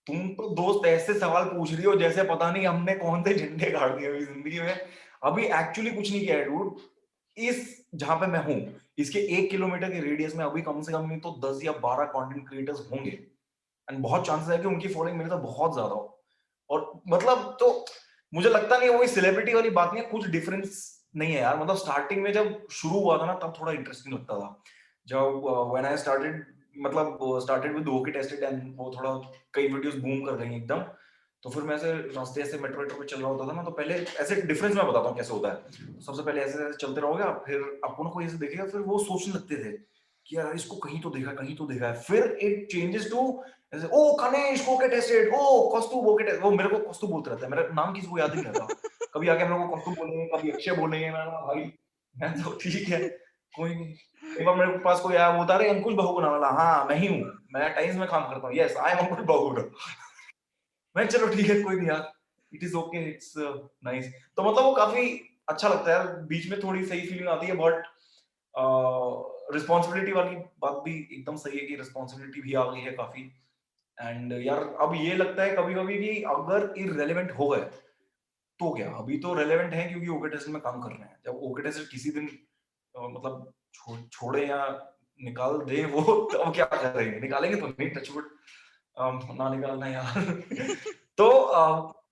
तुम तो दोस्त ऐसे सवाल पूछ रही हो जैसे पता नहीं हमने कौन से झंडे गाड़ दिए अभी जिंदगी में. अभी एक्चुअली कुछ नहीं किया है डूड. इस जहां पे मैं हूँ, इसके 1 किलोमीटर के रेडियस में अभी कम से कम नहीं तो 10 या 12 कंटेंट क्रिएटर्स होंगे. एंड बहुत चांसेस है कि उनकी फॉलोइंग मेरे से बहुत ज्यादा हो. और मतलब तो मुझे लगता नहीं है, वही सेलिब्रिटी वाली बात नहीं है, कुछ डिफरेंस नहीं है यार. मतलब स्टार्टिंग में जब शुरू हुआ था ना, तब थोड़ा इंटरेस्टिंग लगता था. जब व्हेन आई स्टार्टेड, मतलब started with okay tested and वो थोड़ा कई वीडियोस बूम कर गई एकदम. तो फिर मैं ऐसे रास्ते ऐसे मेट्रो पे चल रहा होता था ना, तो पहले ऐसे डिफरेंस मैं बताता हूँ कैसे होता है। तो सबसे पहले ऐसे ऐसे चलते रहोगे आप, फिर आपको ना कोई ऐसे देखेगा, फिर वो सोचने लगते थे कि यार इसको कहीं तो देखा है। फिर इट चेंजेस टू ऐसे, ओ कनेश को गेट टेस्टेड, ओ कौस्तुभ वो गेट, वो मेरे को कौस्तुभ बोलते रहता है, मेरा नाम किसी को याद ही नहीं रहता। कभी आके मेरे को कौस्तुभ बोलेंगे, कभी अक्षय बोलेंगे, मैं कहा, भाई मैं तो ठीक है कोई नहीं। एक बार मेरे पास कोई आया, बोलता रहे अंकुश बहुगुण वाला, हाँ मैं ही हूँ, मैं टाइम्स में काम करता हूँ, यस आई एम अंकुश बहुगुण। मैं चलो ठीक है कोई नहीं यार, it is okay, it's nice. तो मतलब वो काफी अच्छा लगता है यार, बीच में थोड़ी सही फीलिंग आती है, बट रिस्पॉन्सिबिलिटी वाली बात भी एकदम सही है कि रिस्पॉन्सिबिलिटी भी आ गई है काफी। एंड यार अब ये लगता है कभी कभी कि अगर इररेलेवेंट हो गए तो क्या, अभी तो रेलेवेंट है क्योंकि ओके टेस्ट में काम कर रहे हैं। जब ओके टेस्ट किसी दिन मतलब छोड़े या निकाल दे वो, तो अब क्या करेंगे, निकालेंगे तो नहीं, टचवुड ना निकालना यार। तो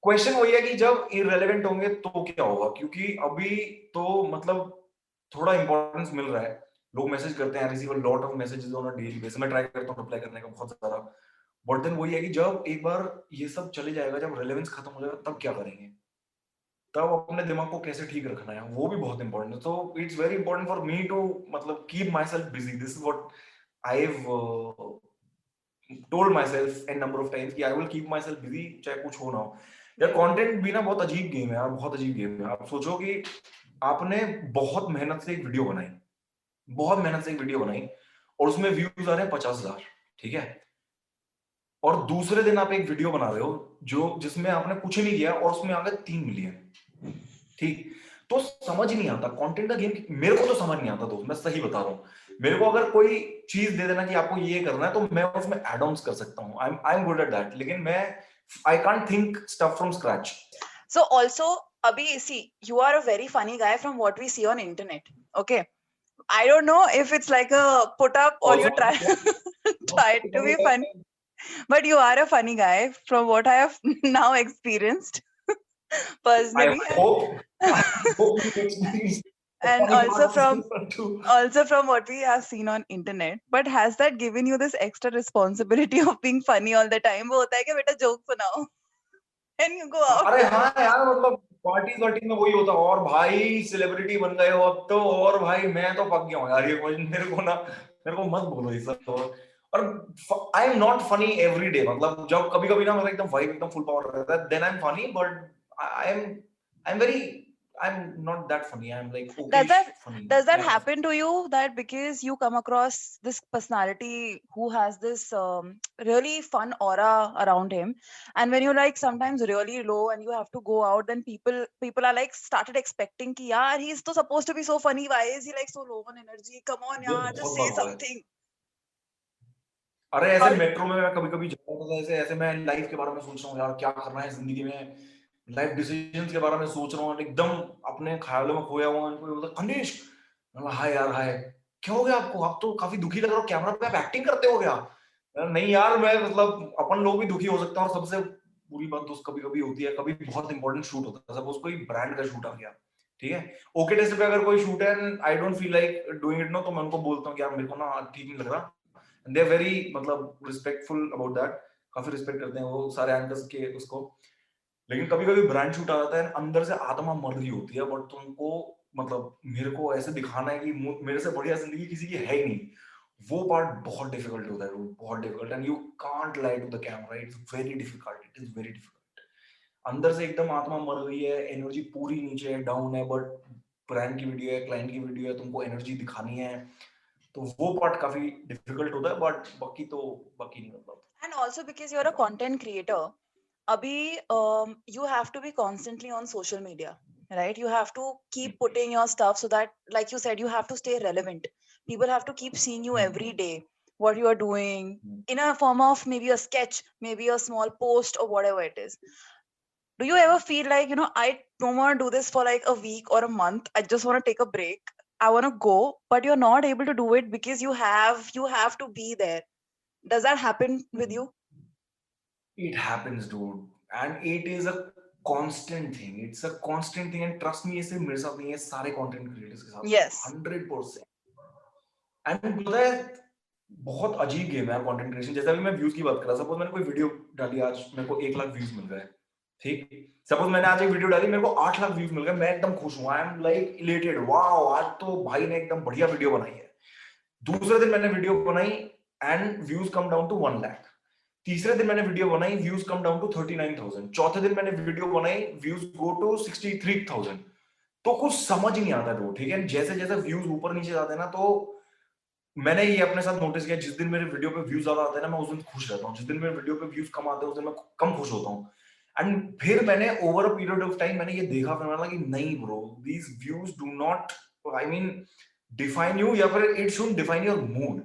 क्वेश्चन वही है कि जब इररेलेवेंट होंगे तो क्या होगा, क्योंकि अभी तो मतलब थोड़ा इंपॉर्टेंस मिल रहा है, लोग मैसेज करते हैं, receive a lot of messages on a daily basis, मैं ट्राई करता हूँ रिप्लाई करने का बहुत सारा। बट देन वही है कि जब एक बार ये सब चले जाएगा, जब रेलेवेंस खत्म हो जाएगा, तब क्या करेंगे, तब अपने दिमाग को कैसे ठीक रखना है, वो भी बहुत इंपॉर्टेंट है। तो it's very important for me to मतलब keep myself busy, this is what I have told myself n number of times कि I will keep myself busy चाहे कुछ हो ना हो। यार कंटेंट भी ना बहुत अजीब गेम है यार, बहुत अजीब गेम है। आप सोचो कि आपने बहुत मेहनत से एक वीडियो बनाई, बहुत मेहनत से एक वीडियो बनाई, और उसमें व्यूज आ रहे हैं 50,000, ठीक है, और दूसरे दिन आप एक वीडियो बना रहे हो जो जिसमें आपने कुछ नहीं किया और उसमें आ गए 3 मिलियन, ठीक। तो समझ नहीं आता कंटेंट का गेम, मेरे को तो समझ नहीं आता दोस्त, मैं सही बता रहा हूँ। मेरे को अगर कोई चीज दे देना कि आपको ये करना है, तो मैं उसमें एड ऑन्स कर सकता हूँ, I am good at that, लेकिन मैं I can't think stuff from scratch. So also, Abhi, see, you are a very funny guy from what we see on internet. Okay. I don't know if it's like a put up or you also try try to be funny, but you are a funny guy from what I have now experienced I personally. Hope you experience the And funny part two. also from what we have seen on internet, but has that given you this extra responsibility of being funny all the time? वो होता है कि बेटा joke सुनाओ and you go अरे out. हाँ यार, मतलब पार्टी वार्टी में वही होता, और भाई सेलिब्रिटी बन गए हो अब तो, और भाई मैं तो पक गया हूँ यार, ये क्वेश्चन मेरे को ना, मेरे को मत बोलो ये सब। और आई am not funny every day, मतलब जब कभी कभी ना मतलब एकदम वाइब एकदम फुल पावर रहता है, then I am funny, but I am very, I am not that funny, I am like Does ओकेश that funny. does that happen to you, that because you come across this personality who has this really fun aura around him, and when you're like sometimes really low and you have to go out, then people are like started expecting कि यार he's तो supposed to be so funny, why is he like so low on energy, come on ये यार just बहुत say बार हुआ है। something. अरे ऐसे और मेट्रो में मैं कभी कभी जाता था, ऐसे ऐसे मैं लाइफ के बारे में सोच रहा हूँ यार, क्या करना है जिंदगी में, लाइफ डिसीजंस के बारे में सोच रहा हूँ, एकदम अपने ख्यालों में खोया हुआ हूँ। कोई बोलता कनिष्क, मैं बोला, हाय यार हाय, क्या हो गया आपको, आप तो काफी दुखी लग रहे हो, कैमरा पे आप एक्टिंग करते हो क्या? नहीं यार, मैं मतलब अपन लोग भी दुखी हो सकते हैं, और सबसे बुरी बात दोस्त कभी कभी होती है, कभी बहुत इंपॉर्टेंट शूट होता है, सपोज कोई ब्रांड का शूट आ गया, ठीक है, ओके टेस्ट पे अगर कोई शूट है and I don't feel like doing it no, तो मैं उनको बोलता हूँ कि यार मेरे को ना ठीक नहीं लग रहा, दे आर वेरी मतलब रिस्पेक्टफुल अबाउट दैट, काफी रिस्पेक्ट करते हैं वो सारे एंकर्स के उसको। लेकिन कभी कभी ब्रांड शूट आ जाता है, अंदर से आत्मा मर रही होती है, बट तुमको मतलब मेरे को ऐसे दिखाना है कि मेरे से बढ़िया जिंदगी किसी की है ही नहीं, वो पार्ट बहुत डिफिकल्ट होता है, वो बहुत difficult, and you can't lie to the camera, it's very difficult, it is very difficult. अंदर से एकदम आत्मा मर गई है, एनर्जी पूरी नीचे है, डाउन है, बट ब्रांड की वीडियो है, क्लाइंट की वीडियो है, तुमको एनर्जी दिखानी है, तो वो पार्ट काफी डिफिकल्ट होता है, बट बाकी नहीं मतलब। and also because you're a content creator, Abhi, you have to be constantly on social media, right? You have to keep putting your stuff so that, like you said, you have to stay relevant. People have to keep seeing you every day, what you are doing in a form of maybe a sketch, maybe a small post or whatever it is. Do you ever feel like, I don't want to do this for like a week or a month. I just want to take a break. I want to go, but you're not able to do it because you have to be there. Does that happen with you? It happens, dude, and it is a constant thing. It's a constant thing, and trust me, ये सिर्फ मेरे साथ नहीं है, सारे content creators के साथ होता Yes. है 100%। एंड पता है, बहुत अजीब गेम है यार कंटेंट क्रिएशन। जैसे अभी मैं व्यूज की बात कर रहा, सपोज मैंने कोई वीडियो डाली आज, मेरे को 1 लाख व्यूज मिल गए, ठीक, सपोज मैंने आज एक वीडियो डाली, मेरे को 8 लाख व्यूज मिल गए, मैं एकदम खुश हूँ, आई एम लाइक इलेटेड, वाओ आज तो भाई ने एकदम बढ़िया वीडियो बनाई है। दूसरे दिन मैंने वीडियो बनाई and views come down to 1 lakh. तीसरे दिन मैंने वीडियो बनाई, व्यूज कम डाउन टू 39,000। चौथे दिन मैंने वीडियो बनाई, व्यूज गो टू 63,000। तो कुछ समझ ही नहीं आता ब्रो, ठीक है। जैसे जैसे व्यूज ऊपर नीचे जाते हैं ना, तो मैंने ये अपने साथ नोटिस किया, जिस दिन मेरे वीडियो पे व्यूज ज्यादा आते हैं ना, मैं उस दिन खुश रहता हूँ। जिस दिन मेरे वीडियो पे व्यूज कम आते हैं, उस दिन मैं कम खुश होता हूँ। एंड फिर मैंने over a period of time मैंने ये देखा, फिर मैंने कि नहीं bro, these views do not, I mean, define you, या फिर it should define your mood.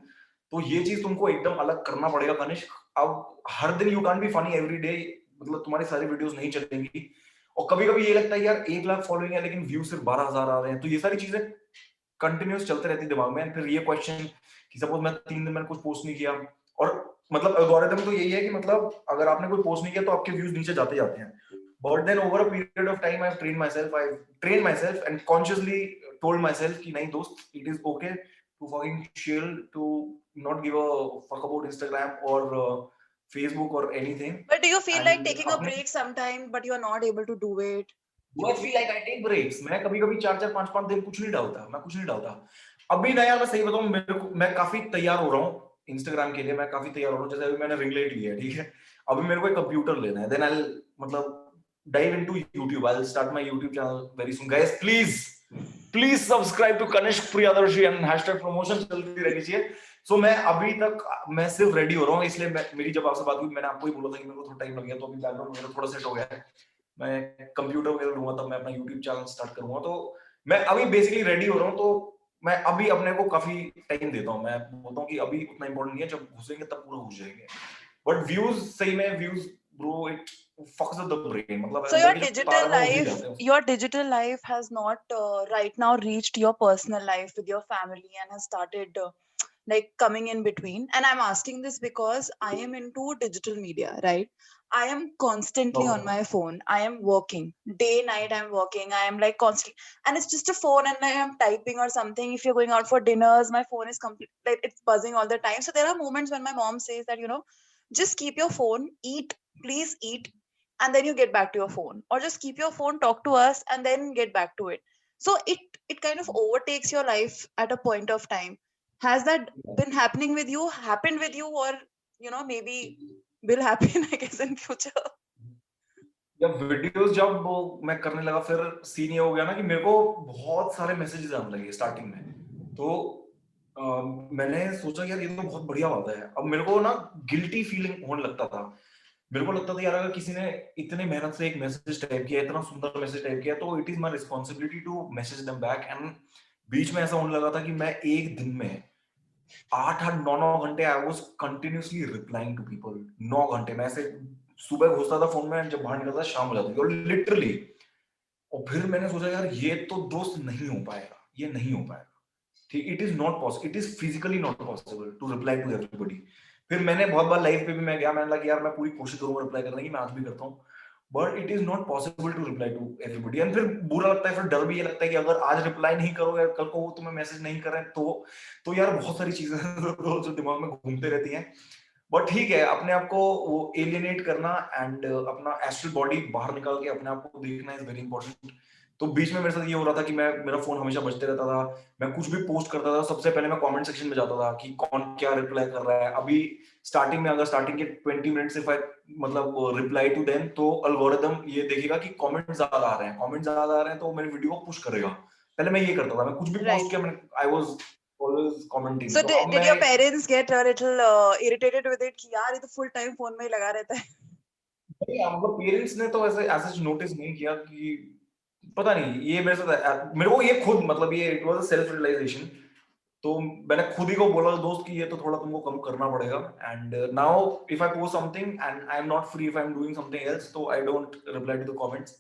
तो ये चीज तुमको एकदम अलग करना पड़ेगा कनिष्क। अब हर दिन you can't be funny every day, मतलब तुम्हारी सारी वीडियोस नहीं चलेंगी। और कभी कभी ये लगता है यार 1 लाख फॉलोइंग है लेकिन व्यू सिर्फ 12,000 आ रहे हैं, तो ये सारी चीजें कंटिन्यूस चलते रहती है दिमाग में। फिर ये क्वेश्चन कि सपोज मैं 3 दिन मैंने कुछ पोस्ट नहीं किया, और मतलब एल्गोरिथम तो यही है कि मतलब अगर आपने कोई पोस्ट नहीं किया तो आपके व्यूज नीचे जाते जाते हैं। But then over a period of time I train myself and consciously told myself कि नहीं दोस्त, it is okay to fucking chill, to not give a fuck about Instagram और फेसबुक और anything. But do you feel like and taking a अपने break sometime, but you are not able to do it? Do I feel like I take breaks? मैं कभी-कभी 4-4 5-5 दिन कुछ नहीं डालता, मैं कुछ नहीं डालता। अभी ना यार मैं सही बताऊँ, मेरे को मैं काफ़ी तैयार हो रहा हूँ इंस्टाग्राम के लिए, मैं काफ़ी तैयार हो रहा हूँ। जैसे अभी मैंने रिंग लाइट लिया है, ठीक है? अभी मेरे को एक कंप्यूटर लेना है, देन आई विल मतलब dive into YouTube. I will start my YouTube channel very soon. Guys please, please subscribe to Kanishk Priyadarshi and #promotion चलती रहनी चाहिए। सो मैं अभी तक मैं सिर्फ रेडी हो रहा हूँ, इसलिए मेरी जब आपसे बात हुई मैंने आपको ही बोला था कि मेरे को थोड़ा टाइम लग गया, तो अभी बैकग्राउंड मेरा थोड़ा सेट हो गया है। मैं कंप्यूटर वगैरह लूंगा तब मैं अपना यूट्यूब चैनल स्टार्ट करूंगा। तो मैं अभी बेसिकली रेडी हो रहा हूँ, तो मैं अभी अपने को काफी टाइम देता हूँ। मैं बोलता हूँ कि अभी उतना इंपॉर्टेंट नहीं है, जब घुसेंगे तब पूरा घुस जाएंगे। बट व्यूज, सही में व्यूज ब्रो, इट फक्स द ब्रेन, मतलब So अंदर के जो तार है ना वो हिल जाते हैं। your digital life has not right now reached your personal life with your family and has started like coming in between. And I'm asking this because I am into digital media, right? I am constantly on Okay. my phone. I am working day night. I'm working. I am like constant, and it's just a phone, and I am typing or something. If you're going out for dinners, my phone is complete, like it's buzzing all the time. So there are moments when my mom says that, just keep your phone, eat, please eat, and then you get back to your phone, or just keep your phone, talk to us, and then get back to it. So it kind of overtakes your life at a point of time. Has that been happening with you, happened with you, or maybe will happen, I guess, in future? जब videos जब वो मैं करने लगा, फिर scene ये हो गया ना कि मेरे को बहुत सारे मैसेजेस आने लगे स्टार्टिंग में। तो अ, मैंने सोचा यार ये तो बहुत बढ़िया बात है। अब मेरे को ना गिल्टी फीलिंग होने लगता था। मेरे को लगता था यार अगर किसी ने इतने मेहनत से एक मैसेज टाइप किया, इतना सुंदर मैसेज टाइप किया, तो it is my responsibility to message them back. And बीच में ऐसा होने लगा था कि मैं एक दिन में 8-8 9-9 घंटे I was continuously replying to people. 9 घंटे मैं ऐसे सुबह घुसता था फोन में, जब बाहर निकलता शाम हो जाती थी, और लिटरली। और फिर मैंने सोचा यार ये तो दोस्त नहीं हो पाएगा, ये नहीं हो पाएगा। ठीक, it is not possible, it is physically not possible to reply to everybody. फिर मैंने बहुत बार लाइव पे भी मैं गया, मैंने लगा यार मैं पूरी कोशिश करूंगा रिप्लाई करने की, मैं आज भी करता हूँ, but it is not possible to reply to everybody. And फिर बुरा लगता है, फिर डर भी ये लगता है कि अगर आज रिप्लाई नहीं करोगे, कल को वो तुम्हें मैसेज नहीं करें, तो यार बहुत सारी चीजें जो दिमाग में घूमते रहती हैं। बट ठीक है, अपने आप को वो एलियनेट करना एंड अपना एस्ट्रल बॉडी बाहर निकाल के अपने आप को देखना इज वेरी इंपॉर्टेंट। तो बीच में मेरे साथ ये हो रहा था कि मेरा फोन हमेशा बजते रहता था। मैं कुछ भी पोस्ट करता था, सबसे पहले मैं कमेंट सेक्शन में जाता था कि कौन क्या रिप्लाई कर रहा है। अभी स्टार्टिंग में, अगर स्टार्टिंग के 20 मिनट्स इफ आई मतलब रिप्लाई टू देम, तो अल्गोरिदम ये देखेगा कि कमेंट ज्यादा आ रहे हैं, कमेंट ज्यादा आ रहे हैं, तो मेरी वीडियो को पुश करेगा। पहले मैं ये करता था, मैं कुछ भी पोस्ट Right. किया, मैं I was always commenting. So तो अब did मैं your parents get a little irritated with it कि यार ये तो full time phone में ही लगा रहता है? नहीं, मतलब पेरेंट्स ने तो ऐसे ऐसा नोटिस नहीं किया कि पता नहीं, ये मेरे साथ मेरे को ये खुद मतलब ये it was a self realisation. तो मैंने खुद ही को बोला दोस्त कि ये तो थोड़ा तुमको कम करना पड़ेगा। And now if I post something and I am not free, if I am doing something else, तो I don't reply to the comments.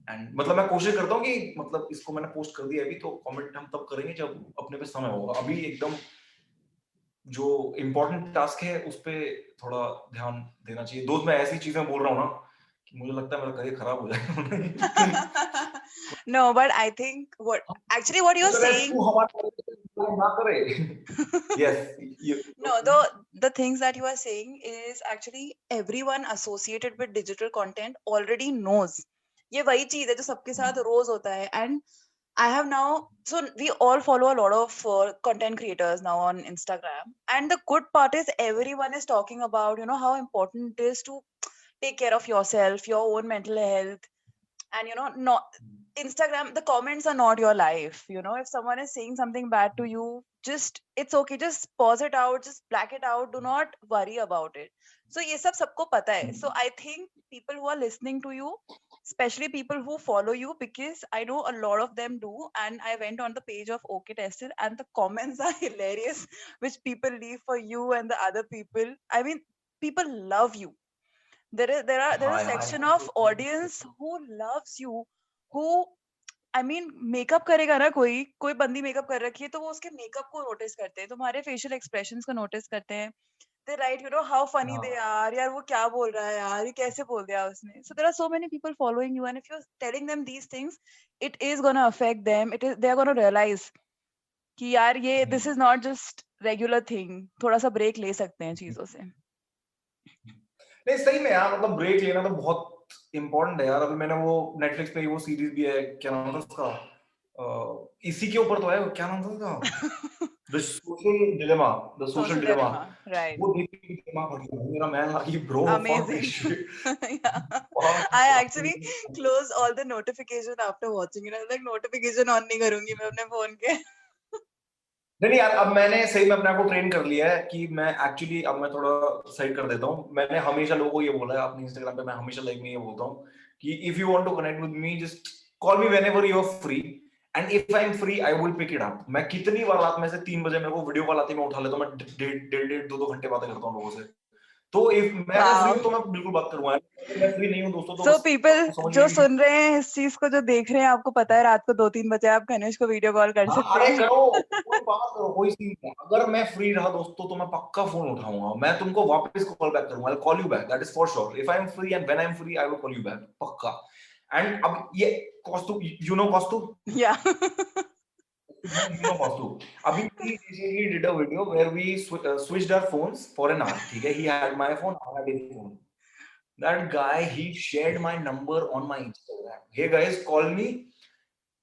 And मतलब मैं कोशिश करता हूँ कि मतलब इसको मैंने पोस्ट कर दिया अभी, तो कमेंट हम तब करेंगे जब अपने पे समय होगा। अभी एकदम जो इम्पोर्टेंट टास्क है उस पे थोड़ा ध्यान देना चाहिए। दोस्त मैं ऐसी चीजें बोल रहा हूँ ना मुझे लगता है मेरा करियर खराब हो जाएगा। No, but I think what you're saying. तू हमारा ना करे। Yes, No, the things that you are saying is actually everyone associated with digital content already knows. ये वही चीज है जो सबके साथ रोज होता है. And I have now, so we all follow a lot of content creators now on Instagram, and the good part is everyone is talking about, you know, how important it is to take care of yourself, your own mental health, and you know, not Instagram, the comments are not your life. You know, if someone is saying something bad to you, just, it's okay, just pause it out, just black it out, do not worry about it. So ye sab sabko pata hai. So I think people who are listening to you, especially people who follow you, because I know a lot of them do, and I went on the page of OK Tester, and the comments are hilarious, which people leave for you and the other people. I mean, people love you. There's a section of audience who loves you, who, I mean, makeup करेगा ना, कोई बंदी makeup कर रखी है तो वो उसके मेकअप को नोटिस करते हैं, तुम्हारे फेशियल एक्सप्रेशंस को नोटिस करते हैं. They write, you know, how funny they are. यार वो क्या बोल रहा है यार, ये कैसे बोल दिया उसने. So there are so many people following you, and if you're telling them these things, it is gonna affect them. They are gonna realize कि यार ये this is not just regular thing. थोड़ा सा ब्रेक ले सकते हैं चीजों से. नहीं सही में यार, मतलब ब्रेक लेना तो बहुत इम्पोर्टेंट है यार. अभी मैंने वो नेटफ्लिक्स पे वो सीरीज भी है, क्या नाम था उसका, इसी के ऊपर तो है, क्या नाम था उसका, the social dilemma. Social dilemma, right? वो देख के दिमाग फट गया मेरा. मैं लगा कि bro Amazing. Yeah. I actually closed all the notification after watching it. I was like, notification on नहीं करूंगी मैं अपने फोन के. नहीं यार, अब मैंने सही में अपने आप को ट्रेन कर लिया है कि मैं एक्चुअली, अब मैं थोड़ा साइड कर देता हूँ. मैंने हमेशा लोगों को ये बोला है अपने इंस्टाग्राम पे, मैं हमेशा लाइक में ये बोलता हूँ कि if you want to connect with me, just call me whenever you are free, and if I am free I will pick it up. मैं कितनी बार रात में से 3 बजे मेरे को वीडियो कॉल आती है, मैं उठा लेता हूँ. मैं डेढ़ 2 घंटे बातें करता हूँ लोगों से. तो इफ मैं फ्री हूँ तो मैं बिल्कुल बात करूंगा. मैं फ्री नहीं हूँ दोस्तों तो So people जो सुन रहे हैं इस चीज को, जो देख रहे हैं, आपको पता है रात को 2-3 बजे आप गणेश को वीडियो कॉल कर सकते हैं. अरे करो, कोई बात करो, कोई सीन नहीं. अगर मैं फ्री रहा दोस्तों तो मैं पक्का फोन उठाऊंगा, मैं तुमको वापस कॉल बैक करूंगा. I will call you back, that is for sure. If I am free and when I am free I will call you back, पक्का. एंड अब ये कॉस्तु, यू नो कॉस्तु, या you know Vasu. Abhi we recently did a video where we switched our phones for an hour. ठीक है, he had my phone, I had his phone. That guy, he shared my number on my Instagram. Hey guys, call me.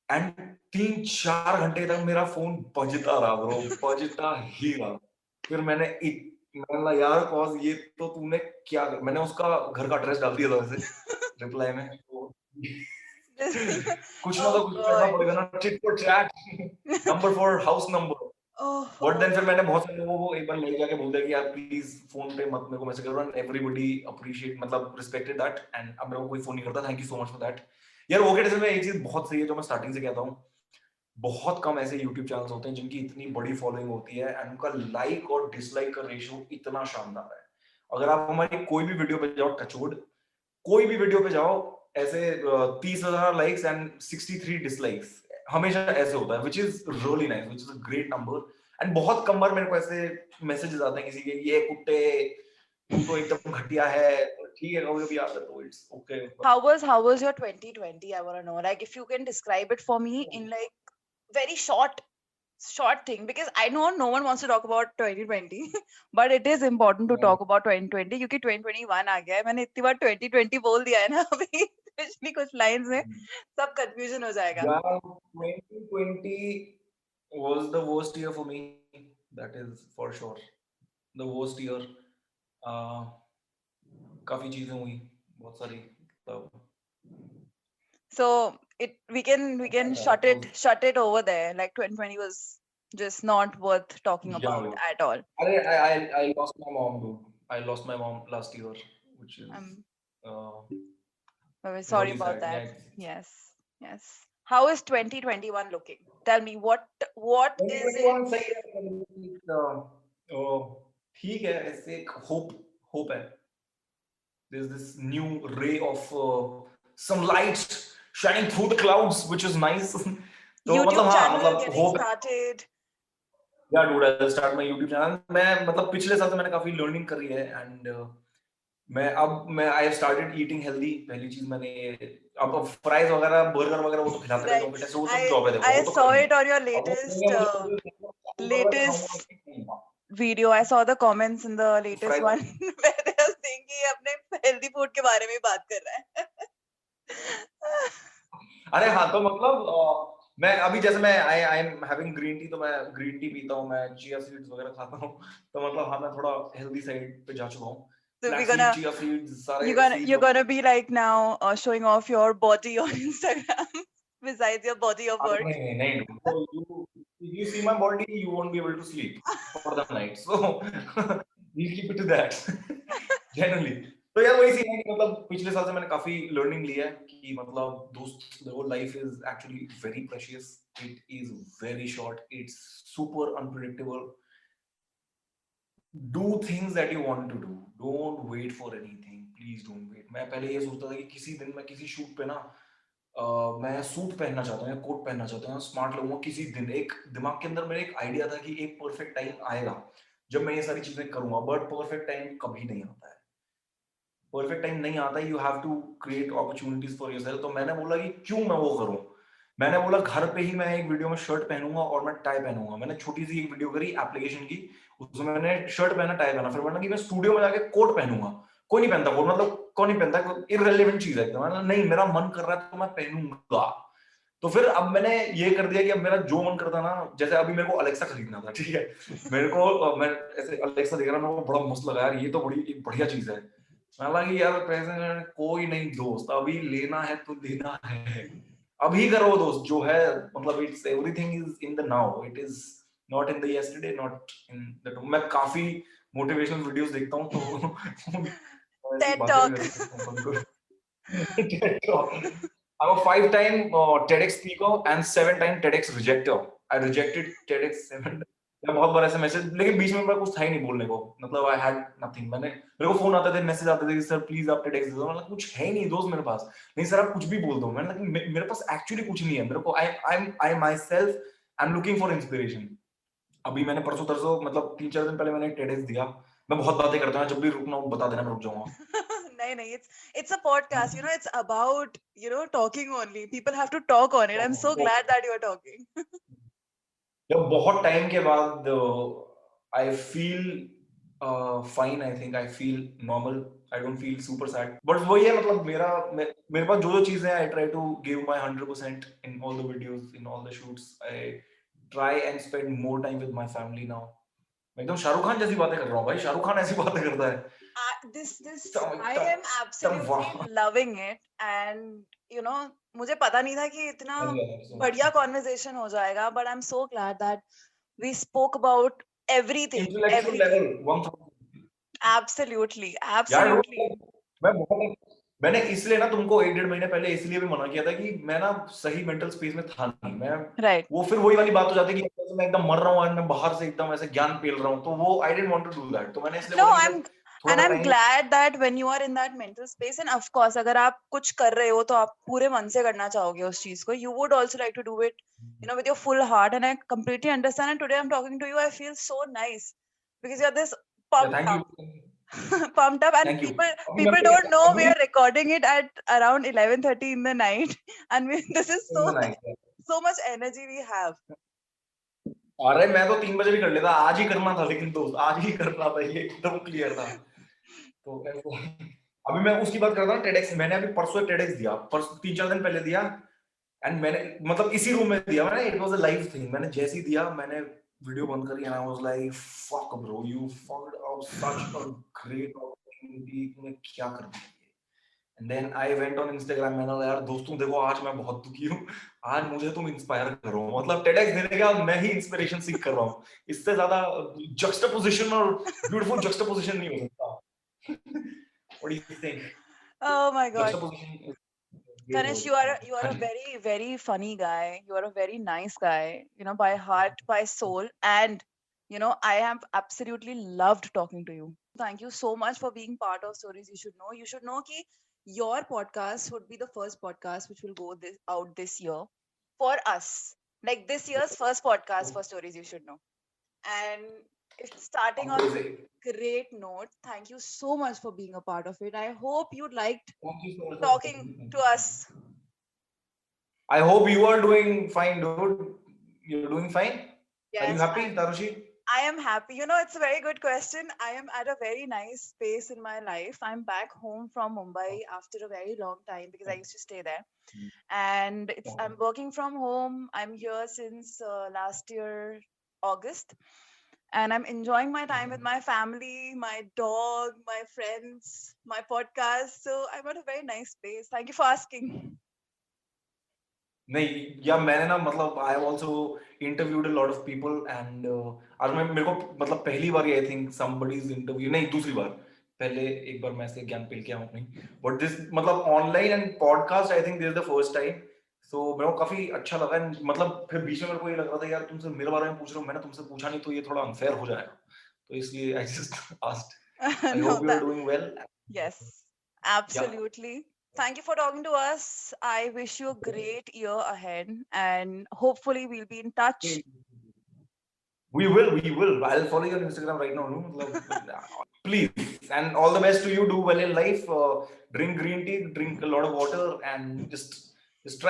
And 3-4 घंटे तक मेरा phone बजता रहा bro, बजता ही रहा. फिर मैंने बोला यार कॉज ये तो तूने क्या कर, मैंने उसका घर का एड्रेस डाल दिया था वैसे रिप्लाई में. कुछ ना तो कुछ करना पड़ेगा ना, chit for chat, number for house number. But then फिर मैंने बहुत सारे लोगों को एक बार ले जाके बोल दिया कि यार प्लीज फोन पे मत मेरे को मैसेज करो. एंड एवरीबॉडी अप्रिशिएट, मतलब रिस्पेक्टेड दैट. एंड अब मेरे को कोई फोन नहीं करता. Thank you so much for that. यार ओके टेस्ट में एक चीज बहुत सही है जो मैं स्टार्टिंग से कहता हूँ, बहुत कम ऐसे यूट्यूब चैनल्स होते हैं जिनकी इतनी बड़ी फॉलोइंग होती है एंड उनका लाइक और डिसलाइक का रेशियो इतना शानदार है. अगर आप हमारी कोई भी वीडियो पे जाओ, टचवुड, कोई भी वीडियो पे जाओ, ऐसे 30,000 लाइक्स एंड 63 डिसलाइक्स, हमेशा ऐसे होता है, which is really nice, which is a great number. And बहुत कम बार मेरे को ऐसे मैसेजेस आते हैं किसी के, ये कुत्ते तू तो एकदम घटिया है. ठीक है, कभी-कभी आता है तो it's okay. How was your 2020? I want to know, like, if you can describe it for me in like very short thing, because I know no one wants to talk about 2020, but it is important to talk about 2020 क्योंकि 2021 आ गया है. मैंने इतनी बार 2020 बोल दिया है ना अभी पिछली कुछ लाइंस में, सब कंफ्यूजन हो जाएगा. Yeah, 2020 was the worst year for me. That is for sure. The worst year. काफी चीजें हुई, बहुत सारी. So we can shut it over there. Like 2020 was just not worth talking about at all. I lost my mom, dude. I lost my mom last year, which is I'm sorry really about sad. that. Yes. How is 2021 looking? Tell me, what is it? ठीक है, ऐसे एक hope है. There's this new ray of some light shining through the clouds, which is nice. तो YouTube channel getting started. Yeah, dude, I'll start my YouTube channel. मैं मतलब पिछले साल से मैंने काफी learning करी है and मैं I have started eating healthy. पहली चीज मैंने अब फ्राइज वगैरह बर्गर वगैरह वो तो खिलाते रहते Right. हो बेटा, से वो सब I जॉब है, देखो I वो तो saw करनी है। it on your अब वो latest कहेंगे मुझे चावल वगैरह खाऊंगा latest कि नहीं। video. I saw the comments in the latest fries one where they were saying कि ये अपने healthy food के बारे में ही बात कर रहा है. अरे हाँ, तो मतलब मैं अभी जैसे मैं I am having green tea, तो मैं ग्रीन टी पीता हूँ, मैं चिया सीड्स वगैरह खाता हूँ, तो मतलब हाँ मैं थोड़ा हेल्दी साइड पे जा चुका हूँ। So flax seed, chia seeds, सारे seeds you're gonna be like now showing off your body on Instagram besides your body of अरे work. नहीं नहीं नहीं, so you see my body, you won't be able to sleep for the night, so we'll keep it to that generally। तो यार वही scene है कि मतलब पिछले साल से मैंने काफी लर्निंग लिया है कि मतलब दोस्त देखो, life is actually very precious, it is very short, it's super unpredictable. Do things that you want to do, don't wait for anything, please don't wait. मैं पहले ये सोचता था कि किसी दिन मैं किसी शूट पे ना मैं सूट पहनना चाहता हूँ या कोट पहनना चाहता हूँ, स्मार्ट लगूंगा किसी दिन। एक दिमाग के अंदर मेरे एक आइडिया था कि एक परफेक्ट टाइम आएगा जब मैं ये सारी चीजें करूंगा, बट परफेक्ट टाइम कभी नहीं आता है। परफेक्ट टाइम नहीं आता, you have to create opportunities for yourself. तो मैंने बोला कि क्यों मैं वो करूं, मैंने बोला घर पे ही मैं एक वीडियो में शर्ट पहनूंगा और मैं टाई पहनूंगा। मैंने छोटी सी एक वीडियो करी एप्लीकेशन की, उसमें मैंने शर्ट पहना, टाई पहना, फिर मैंने कि मैं स्टूडियो में जाके कोट पहनूंगा। कोई नहीं पहनता कोट, मतलब कौन नहीं पहनता, इररिलेवेंट चीज है एकदम। मैंने नहीं, मेरा मन कर रहा है तो मैं पहनूंगा। तो फिर अब मैंने ये कर दिया कि अब मेरा जो मन करता ना, जैसे अभी मेरे को अलेक्सा खरीदना था, ठीक है, मेरे को मैं ऐसे अलेक्सा देख रहा, मेरे को बड़ा मस्त लगा यार, ये तो बड़ी एक बढ़िया चीज है। हालांकि यार पैसे कोई नहीं दोस्त, अभी लेना है तो लेना है, अभी करो दोस्त जो है। मतलब it's everything is in the now, it is not in the yesterday, not in the मैं काफी मोटिवेशनल वीडियोस देखता हूँ, तो वो भी ऐसी TED बातें भी talk. कर सकता हूँ कभी कभी। I'm a 5-time TEDx speaker and 7-time TEDx rejecter. I rejected TEDx 7। मैं बहुत बार ऐसे मैसेज, लेकिन बीच में मेरा कुछ था ही नहीं बोलने को, मतलब आई हैड नथिंग। मेरे को फोन आते थे, मैसेज आते थे कि सर प्लीज आप TEDx दे दो। मतलब कुछ है ही नहीं दोस्त मेरे पास। नहीं सर आप कुछ भी बोल दो। मैंने कहा मेरे पास एक्चुअली कुछ नहीं है। मेरे को I myself I am looking for inspiration. अभी मैंने परसों तरसों मतलब 3-4 दिन पहले मैंने TEDx दिया। मैं बहुत बातें करता हूँ, जब भी रुकना हो बता देना, मैं रुक जाऊंगा। नहीं, it's a podcast. It's about talking only. People have to talk on it. I'm so glad that you are talking. जब बहुत टाइम के बाद I feel fine, I think I feel normal, I don't feel super sad. But वही है, मतलब मेरे पास जो जो चीजें I try to give my 100% in all the videos, in all the shoots. I try and spend more time with my family now. मैं एकदम शाहरुख खान जैसी बातें कर रहा हूँ भाई, शाहरुख खान ऐसी बातें करता है This एकदम I एकदम am एकदम absolutely वाह। loving it, and मुझे पता नहीं था कि इतना बढ़िया conversation हो जाएगा, but I'm so glad that we spoke about everything, intellectual everything. Level 1000। Absolutely, यार absolutely. मैं बहुत मैंने इसलिए ना तुमको 1-1.5 महीने पहले इसलिए भी मना किया था कि मैं ना सही मेंटल स्पेस में था नहीं मैं। Right. वो फिर वही वाली बात हो जाती है कि जैसे मैं एकदम मर रहा हूँ और मैं बाहर से एकदम ऐसे ज्ञान पेल रहा हूँ, तो वो I didn't want to do that. तो मैंने इसलिए No, बोला कि सर थोड़ा सा I'm time. glad that when you are in that mental space, and of course अगर आप कुछ कर रहे हो तो आप पूरे मन से करना चाहोगे उस चीज को. You would also like to do it, with your full heart, and I completely understand. And today I'm talking to you, I feel so nice because you're this pumped thank you, up, pumped up, and thank you. people don't know we are recording it at around 11:30 in the night, and this is so much energy we have. अरे मैं तो 3 बजे भी कर लेता, आज ही करना था, लेकिन दोस्त आज ही करना था, ये एकदम क्लियर था। तो अभी मैं उसकी बात कर रहा था TEDx। मैंने अभी परसों TEDx दिया, परसों 3-4 दिन पहले दिया, एंड मैंने मतलब इसी रूम में दिया मैंने, it was a live thing. मैंने जैसे ही दिया, मैंने वीडियो बंद करी and I was like fuck bro, you fucked up such a great opportunity, तुमने क्या कर दिया। And then I went on Instagram, मैंने बोला यार दोस्तों देखो आज मैं बहुत दुखी हूँ, आज मुझे तुम इंस्पायर करो। मतलब TEDx देने के बाद मैं ही इंस्पिरेशन सीख कर रहा हूँ। इससे ज्यादा जक्सटापोजिशन और ब्यूटीफुल जक्सटापोजिशन नहीं हो सकता। What do you think? Oh my god. Juxtaposition is great Ganesh, word. you are हाँ a जी। very, very funny guy. You are a very nice guy, by heart, by soul. And, I have absolutely loved talking to you. Thank you so much for being part of Stories You Should Know. You should know ki your podcast would be the first podcast which will go out this year for us. Like this year's first podcast for Stories You Should Know. And It's starting on Amazing. a great note. Thank you so much for being a part of it. I hope you liked Thank you so much for talking having to me. us. I hope you are doing fine, dude. You're doing fine? Are you Yes, happy, Tarushi? I am happy. You know, it's a very good question. I am at a very nice space in my life. I'm back home from Mumbai after a very long time because I used to stay there. And I'm working from home. I'm here since last year, August. And I'm enjoying my time with my family, my dog, my friends, my podcast. So I'm at a very nice space. Thank you for asking. नहीं या मैंने ना मतलब I have also interviewed a lot of people and आज मैं मेरे को मतलब पहली बार आई थिंक समबडीज इंटरव्यू नहीं दूसरी बार पहले एक बार मैं ऐसे ज्ञान पिल के आऊं अपनी बट दिस मतलब online and podcast I think this is the first time so मेरे को काफी अच्छा लगा and मतलब फिर बीच में मेरे को ये लग रहा था यार तुमसे मेरे बारे में पूछ रहे हो मैंने तुमसे पूछा नहीं तो ये थोड़ा अनफेयर हो जाएगा तो इसलिए I just asked I No, hope you are that doing well yes, yeah absolutely. Thank you for talking to us. I wish you a great year ahead, and hopefully we'll be in touch. We will, we will. I'll follow you on Instagram right now. No? मतलब, please, and all the best to you. Do well in life. Drink green tea, drink a lot of water, and just try